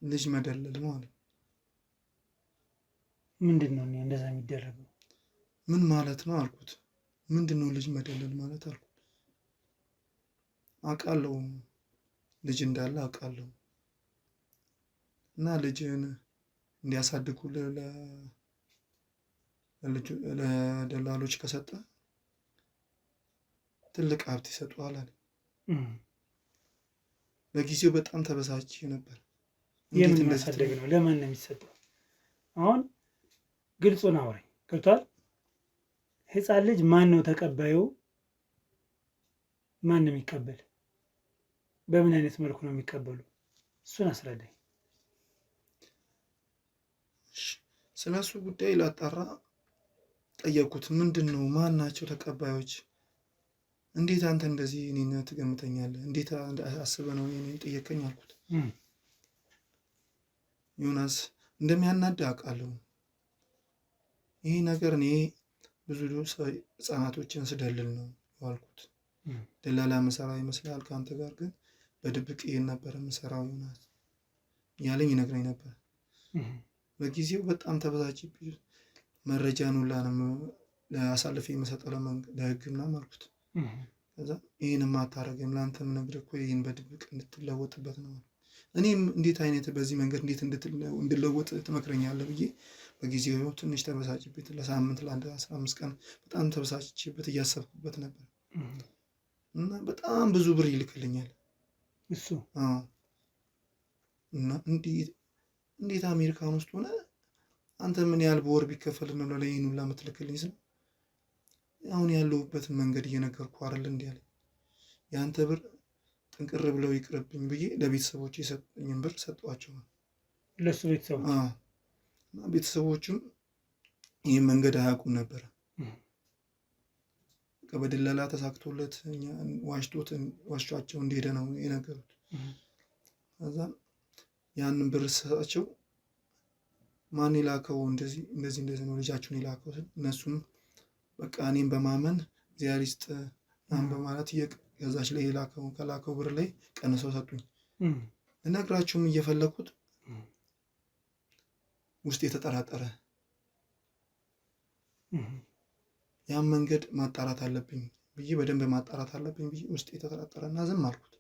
ልጅ መደለል ነው አለ። ምንድን ነው እንደዛ የሚደረገው? ምን ማለት ነው አልኩት። ምንድን ነው ልጅ መደለል ማለት አልኩት። አውቃለሁ ልጅ እንዳለ አውቃለሁ፣ እና ልጅን እንዲያሳድጉ ለደላሎች ከሰጠ ትልቅ ሀብት ይሰጡሃል አለ። በጊዜው በጣም ተበሳጭ ነበር። የምን ማሳደግ ነው? ለማን ነው የሚሰጠው? አሁን ግልጹን አውራኝ። ገብቶሃል? ህፃን ልጅ ማን ነው ተቀባዩ? ማን ነው የሚቀበል? በምን አይነት መልኩ ነው የሚቀበሉ? እሱን አስረዳኝ። ስለሱ ጉዳይ ላጣራ ጠየቅኩት። ምንድን ነው ማን ናቸው ተቀባዮች? እንዴት አንተ እንደዚህ እኔን ትገምተኛለህ? እንዴት አስበህ ነው እኔን ጠየቀኝ አልኩት። ዮናስ እንደሚያናድህ አውቃለሁ። ይህ ነገር እኔ ብዙ ህፃናቶችን ስደልል ነው ያልኩት። ደላላ መሰራ ይመስላል፣ ከአንተ ጋር ግን በድብቅ ይሄን ነበር የምሰራው ዮናስ ያለኝ ይነግረኝ ነበር። በጊዜው በጣም ተበሳጭብኝ። መረጃን ሁላ አሳልፌ የምሰጠው ለህግ ምናምን አልኩት። ከዛ ይህንማ አታረግም፣ ለአንተ የምነግርህ እኮ ይህን በድብቅ እንድትለወጥበት ነው። እኔም እንዴት አይነት በዚህ መንገድ እንዴት እንድለወጥ ትመክረኛለህ ብዬ በጊዜው ትንሽ ተበሳጭበት። ለሳምንት ለአንድ 15 ቀን በጣም ተበሳጭበት እያሰብኩበት ነበር። እና በጣም ብዙ ብር ይልክልኛል እሱ። እና እንዴት አሜሪካን ውስጥ ሆነ አንተ ምን ያህል በወር ቢከፈል ነው ለይኑ ለምትልክልኝ? ስለ አሁን ያለሁበትን መንገድ እየነገርኩ አይደል እንዴ ያለ ያንተ ብር ጥንቅር ብለው ይቅርብኝ ብዬ ለቤተሰቦች የሰጠኝን ብር ሰጧቸው። ለሱ ቤተሰቦች? እና ቤተሰቦቹም ይህን መንገድ አያውቁም ነበር። በድለላ ተሳክቶለት ዋሽቷቸው እንደሄደ ነው የነገሩት። ከዛ ያንን ብር ሰጣቸው። ማን የላከው? እንደዚህ ነው ልጃችሁን የላከው። እነሱም በቃ እኔም በማመን እግዚአብሔር ይስጥ በማለት ከዛች ላይ ከላከው ብር ላይ ቀንሰው ሰጡኝ። ልነግራቸውም እየፈለኩት ውስጥ የተጠራጠረ ያን መንገድ ማጣራት አለብኝ ብዬ በደንብ ማጣራት አለብኝ ብዬ ውስጥ የተጠራጠረ እና ዝም አልኩት።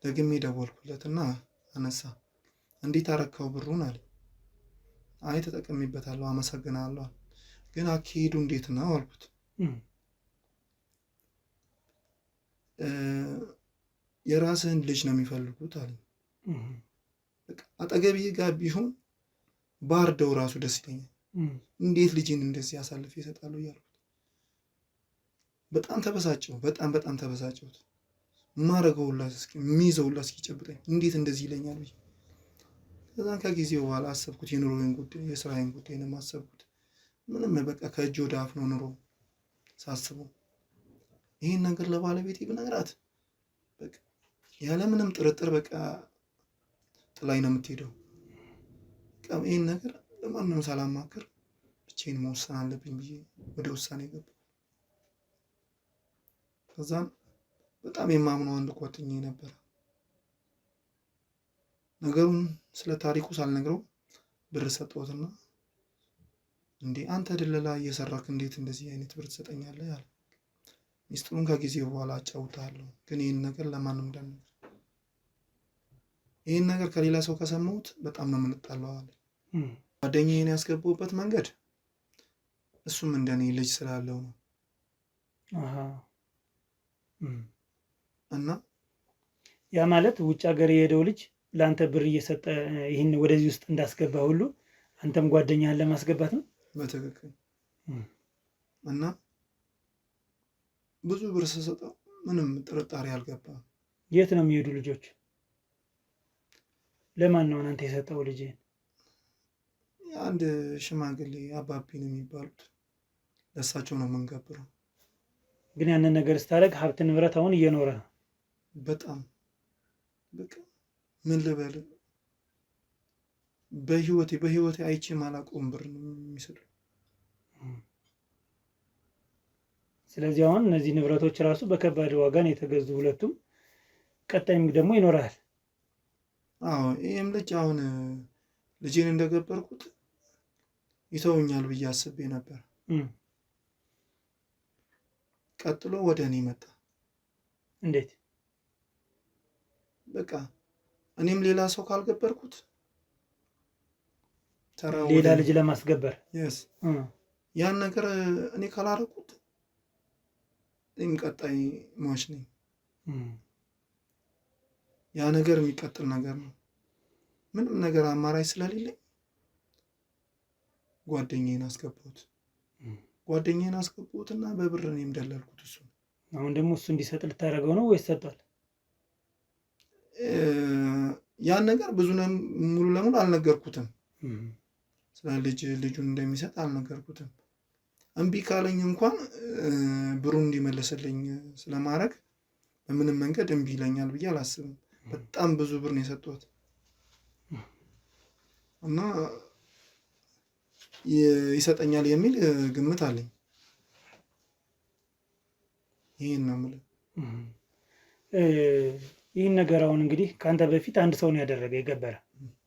ደግሜ ደወልኩለት እና አነሳ። እንዴት አረካው ብሩን አለ። አይ ተጠቅሜበታለሁ አመሰግናለሁ፣ ግን አካሄዱ እንዴት ነው አልኩት። የራስህን ልጅ ነው የሚፈልጉት አለ። አጠገቤ ጋር ቢሆን ባርደው ራሱ ደስ ይለኛል። እንዴት ልጅን እንደዚህ አሳልፌ ይሰጣሉ እያልኩት በጣም ተበሳጨው። በጣም ተበሳጨሁት። ማረገው ሁላ የሚይዘው ሁላ እስኪጨብጠኝ እንዴት እንደዚህ ይለኛል ብዬ ከዛን ከጊዜው በኋላ አሰብኩት። የኑሮዬን ጉዳይ የስራዬን ጉዳይ ነው የማሰብኩት። ምንም በቃ ከእጅ ወደ አፍ ነው ኑሮ ሳስበው። ይህን ነገር ለባለቤቴ ብነግራት በቃ ያለምንም ጥርጥር በቃ ጥላኝ ነው የምትሄደው። ይህን ነገር ለማንም ሳላማክር ብቻዬን መወሰን አለብኝ ብዬ ወደ ውሳኔ ገባ። ከዛም በጣም የማምነው አንድ ጓደኛዬ ነበር። ነገሩን ስለ ታሪኩ ሳልነግረው ብር ሰጠሁትና እንዴ አንተ ድለላ እየሰራክ እንዴት እንደዚህ አይነት ብር ትሰጠኛለህ ያለ። ሚስጥሩን ከጊዜ በኋላ አጫውታለሁ፣ ግን ይህን ነገር ለማንም እንዳትነግር፣ ይህን ነገር ከሌላ ሰው ከሰማሁት በጣም ነው የምንጣለው አለ። ጓደኛዬን ያስገባሁበት መንገድ እሱም እንደኔ ልጅ ስላለው ነው። እና ያ ማለት ውጭ ሀገር የሄደው ልጅ ለአንተ ብር እየሰጠ ይህን ወደዚህ ውስጥ እንዳስገባ ሁሉ አንተም ጓደኛህን ለማስገባት ነው። በትክክል። እና ብዙ ብር ስሰጠው ምንም ጥርጣሬ አልገባም። የት ነው የሚሄዱ ልጆች? ለማን ነው አንተ የሰጠው ልጅ? አንድ ሽማግሌ አባቢ ነው የሚባሉት፣ ለእሳቸው ነው የምንገብረው። ግን ያንን ነገር ስታደርግ ሀብት ንብረት አሁን እየኖረ ነው። በጣም በቃ ምን ልበል፣ በህይወቴ አይቼ ማላውቀውን ብር ነው የሚሰጡ። ስለዚህ አሁን እነዚህ ንብረቶች ራሱ በከባድ ዋጋ ነው የተገዙ ሁለቱም። ቀጣይም ደግሞ ይኖራል። አዎ ይህም ልጅ አሁን ልጄን እንደገበርኩት ይተውኛል ብዬ አስቤ ነበር። ቀጥሎ ወደ እኔ መጣ። እንዴት? በቃ እኔም ሌላ ሰው ካልገበርኩት ሌላ ልጅ ለማስገበር ያን ነገር እኔ ካላረኩት እኔም ቀጣይ ሟች ነኝ። ያ ነገር የሚቀጥል ነገር ነው። ምንም ነገር አማራጭ ስለሌለኝ ጓደኛዬን አስገባሁት። ጓደኛዬን አስገቡትና በብር እኔም ደለልኩት። እሱ አሁን ደግሞ እሱ እንዲሰጥ ልታደርገው ነው ወይስ ሰጥቷል? ያን ነገር ብዙ ሙሉ ለሙሉ አልነገርኩትም። ስለ ልጁን እንደሚሰጥ አልነገርኩትም። እምቢ ካለኝ እንኳን ብሩን እንዲመለስልኝ ስለማድረግ በምንም መንገድ እምቢ ይለኛል ብዬ አላስብም። በጣም ብዙ ብር ነው የሰጠሁት እና ይሰጠኛል የሚል ግምት አለኝ። ይህን ነው የምልህ። ይህን ነገር አሁን እንግዲህ ከአንተ በፊት አንድ ሰው ነው ያደረገ የገበረ።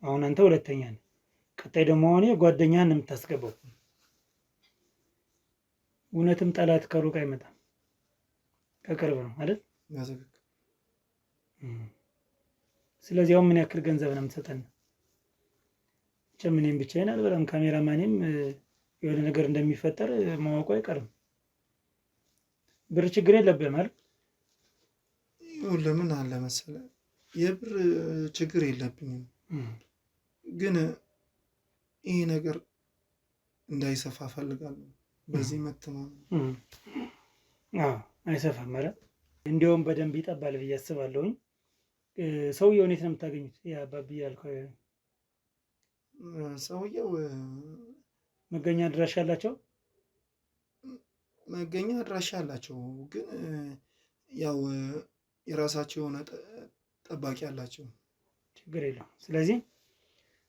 አሁን አንተ ሁለተኛ ነው። ቀጣይ ደግሞ አሁን ጓደኛህን ነው የምታስገባው። እውነትም ጠላት ከሩቅ አይመጣም ከቅርብ ነው አይደል? ስለዚህ አሁን ምን ያክል ገንዘብ ነው የምትሰጠን? እኔም ብቻዬን አልበላም። ካሜራማኔም የሆነ ነገር እንደሚፈጠር ማወቁ አይቀርም። ብር ችግር የለብህም አይደል? ለምን አለ መሰለህ የብር ችግር የለብኝም፣ ግን ይሄ ነገር እንዳይሰፋ ፈልጋለሁ። በዚህ መተማመን አይሰፋም። ኧረ እንዲያውም በደንብ ይጠባል ብዬ አስባለሁኝ። ሰውየው እንዴት ነው የምታገኙት? አባቢ ያልከው ሰውየው መገኛ አድራሻ አላቸው? መገኛ አድራሻ አላቸው፣ ግን ያው የራሳቸው የሆነ ጠባቂ አላቸው። ችግር የለውም። ስለዚህ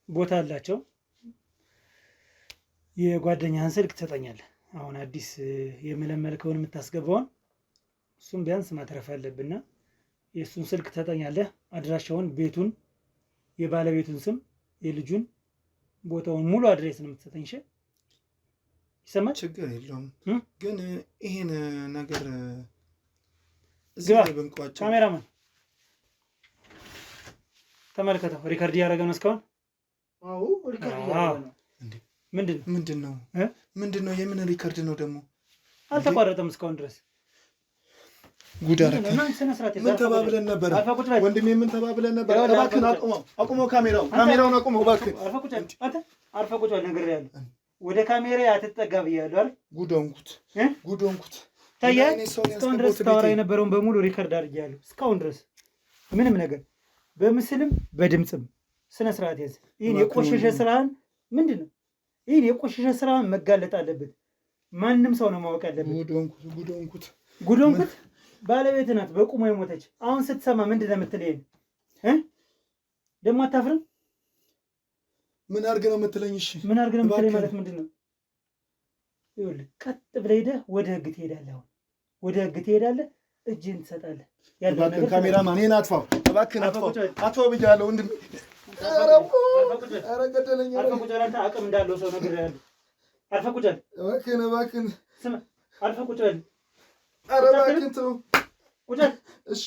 ቦታ አላቸው። የጓደኛህን ስልክ ትሰጠኛለህ። አሁን አዲስ የመለመልከውን የምታስገባውን እሱም ቢያንስ ማትረፍ አለብና የእሱን ስልክ ትሰጠኛለህ። አድራሻውን፣ ቤቱን፣ የባለቤቱን ስም፣ የልጁን ቦታውን ሙሉ አድሬስ ነው የምትሰጠኝ። እሺ ይሰማል? ችግር የለውም። ግን ይሄን ነገር ካሜራማን ተመልከተው። ሪከርድ እያደረገ ነው እስካሁን። አዎ ሪከርድ እያደረገ ነው። ምንድን ነው? የምን ሪከርድ ነው ደግሞ? አልተቋረጠም እስካሁን ድረስ። ጉድ አደረገ። ምን ተባብለን ነበር ወንድሜ? ምን ተባብለን ነበር? እባክህን አቁመው፣ ካሜራውን አቁመው እባክህን። አርፈህ ቁጭ በል ነግሬሃለሁ። ወደ ካሜራ አትጠጋ ብያለሁ አይደል? ጉድ ሆንኩት። ታያለህ? እስካሁን ድረስ ታወራ የነበረውን በሙሉ ሪከርድ አድርጌያለሁ። እስካሁን ድረስ ምንም ነገር በምስልም በድምፅም ስነ ስርዓት ያዝ። ይህን የቆሸሸ ስራህን ምንድን ነው? ይህን የቆሸሸ ስራህን መጋለጥ አለበት። ማንም ሰው ነው ማወቅ ያለበት። ጉድ ሆንኩት። ባለቤት ናት በቁሞ የሞተች። አሁን ስትሰማ ምንድን ነው የምትል? ይሄን ደግሞ አታፍርም? ምን አድርግ ነው የምትለኝ? እሺ ምን አድርግ ነው የምትለኝ ማለት ምንድን ነው? ይኸውልህ ቀጥ ብለህ ሄደህ ወደ ህግ ትሄዳለህ። አሁን ወደ ህግ ትሄዳለህ፣ እጅህን ትሰጣለህ። እባክህን ካሜራማን እኔን አጥፋው፣ እባክህን አጥፋው ብያለሁ ወንድሜ። ኧረ ገደለኝ። አልፈህ ቁጭ በል አንተ አቅም እንዳለው ሰው ነግሬሃለሁ። አልፈህ ቁጭ በል እባክህን። ስማ አልፈህ ቁጭ በል። ኧረ እባክህን ተው። ቁጭ በል። እሺ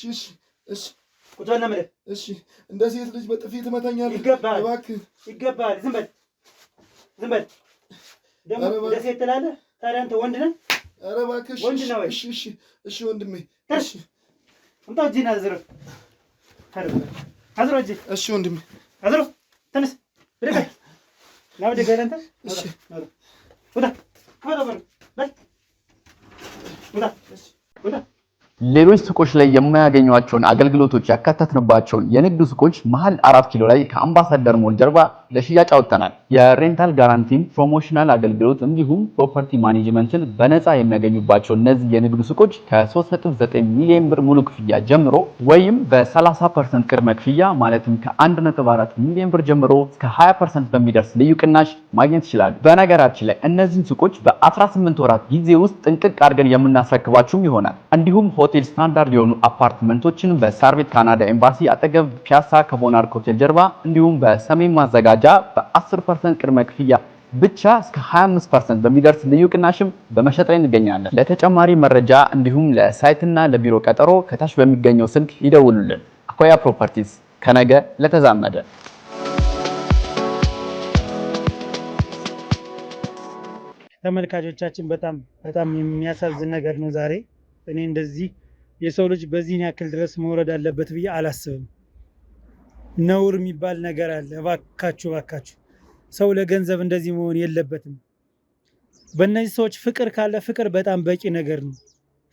ቁጭ በል ነው የምልህ። እሺ እንደ ሴት ልጅ በጥፊ ትመታኛለህ? ይገባሃል፣ እባክህን ይገባሃል። ዝም በል ደግሞ እንደ ሴት ትላለህ። ታዲያ አንተ ወንድ ነህ? ኧረ እባክህ ወንድ ነው ወይ? እሺ ወንድሜ። እሺ እንታ እጅህን አዝረው እጅህ። እሺ ወንድሜ አዝረው። ተነስ ብድግ ና ብድግ በል አንተ። እሺ ውጣ። ሌሎች ሱቆች ላይ የማያገኟቸውን አገልግሎቶች ያካተትንባቸውን የንግድ ሱቆች መሀል 4 ኪሎ ላይ ከአምባሳደር ሞል ጀርባ ለሽያጭ አውጥተናል። የሬንታል ጋራንቲን፣ ፕሮሞሽናል አገልግሎት እንዲሁም ፕሮፐርቲ ማኔጅመንትን በነፃ የሚያገኙባቸው እነዚህ የንግድ ሱቆች ከ3.9 ሚሊዮን ብር ሙሉ ክፍያ ጀምሮ ወይም በ30% ቅድመ ክፍያ ማለትም ከ1.4 ሚሊዮን ብር ጀምሮ እስከ 20% በሚደርስ ልዩ ቅናሽ ማግኘት ይችላሉ። በነገራችን ላይ እነዚህን ሱቆች በ18 ወራት ጊዜ ውስጥ ጥንቅቅ አድርገን የምናስረክባችሁም ይሆናል። እንዲሁም ሆቴል ስታንዳርድ የሆኑ አፓርትመንቶችን በሳር ቤት ካናዳ ኤምባሲ አጠገብ ፒያሳ ከቦናርክ ሆቴል ጀርባ እንዲሁም በሰሜን ማዘጋጃ በ10% ቅድመ ክፍያ ብቻ እስከ 25% በሚደርስ ልዩ ቅናሽም በመሸጥ ላይ እንገኛለን። ለተጨማሪ መረጃ እንዲሁም ለሳይትና ለቢሮ ቀጠሮ ከታች በሚገኘው ስልክ ይደውሉልን። አኮያ ፕሮፐርቲስ ከነገ ለተዛመደ። ተመልካቾቻችን በጣም የሚያሳዝን ነገር ነው ዛሬ። እኔ እንደዚህ የሰው ልጅ በዚህን ያክል ድረስ መውረድ አለበት ብዬ አላስብም። ነውር የሚባል ነገር አለ። እባካችሁ ሰው ለገንዘብ እንደዚህ መሆን የለበትም። በእነዚህ ሰዎች ፍቅር ካለ ፍቅር በጣም በቂ ነገር ነው።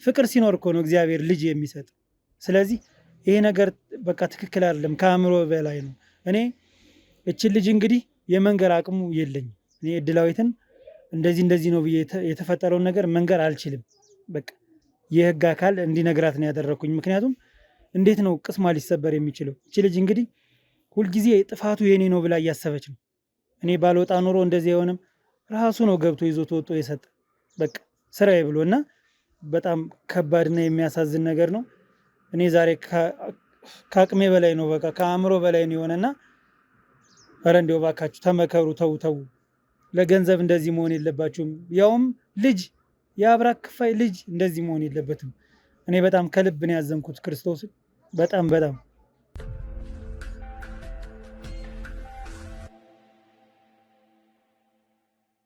ፍቅር ሲኖር እኮ ነው እግዚአብሔር ልጅ የሚሰጥ። ስለዚህ ይሄ ነገር በቃ ትክክል አይደለም፣ ከአእምሮ በላይ ነው። እኔ እችን ልጅ እንግዲህ የመንገር አቅሙ የለኝም። እኔ እድላዊትን እንደዚህ ነው ብዬ የተፈጠረውን ነገር መንገር አልችልም። በቃ የህግ አካል እንዲነግራት ነው ያደረኩኝ። ምክንያቱም እንዴት ነው ቅስሟ ሊሰበር የሚችለው? እች ልጅ እንግዲህ ሁልጊዜ ጥፋቱ የኔ ነው ብላ እያሰበች ነው። እኔ ባልወጣ ኖሮ እንደዚህ የሆነም ራሱ ነው ገብቶ ይዞት ወጦ የሰጠ በቃ ስራዬ ብሎ እና በጣም ከባድና የሚያሳዝን ነገር ነው። እኔ ዛሬ ከአቅሜ በላይ ነው፣ በቃ ከአእምሮ በላይ ነው የሆነና ኧረ እንደው እባካችሁ ተመከሩ፣ ተው። ለገንዘብ እንደዚህ መሆን የለባችሁም። ያውም ልጅ የአብራክ ክፋይ ልጅ እንደዚህ መሆን የለበትም። እኔ በጣም ከልብ ነው ያዘንኩት ክርስቶስን በጣም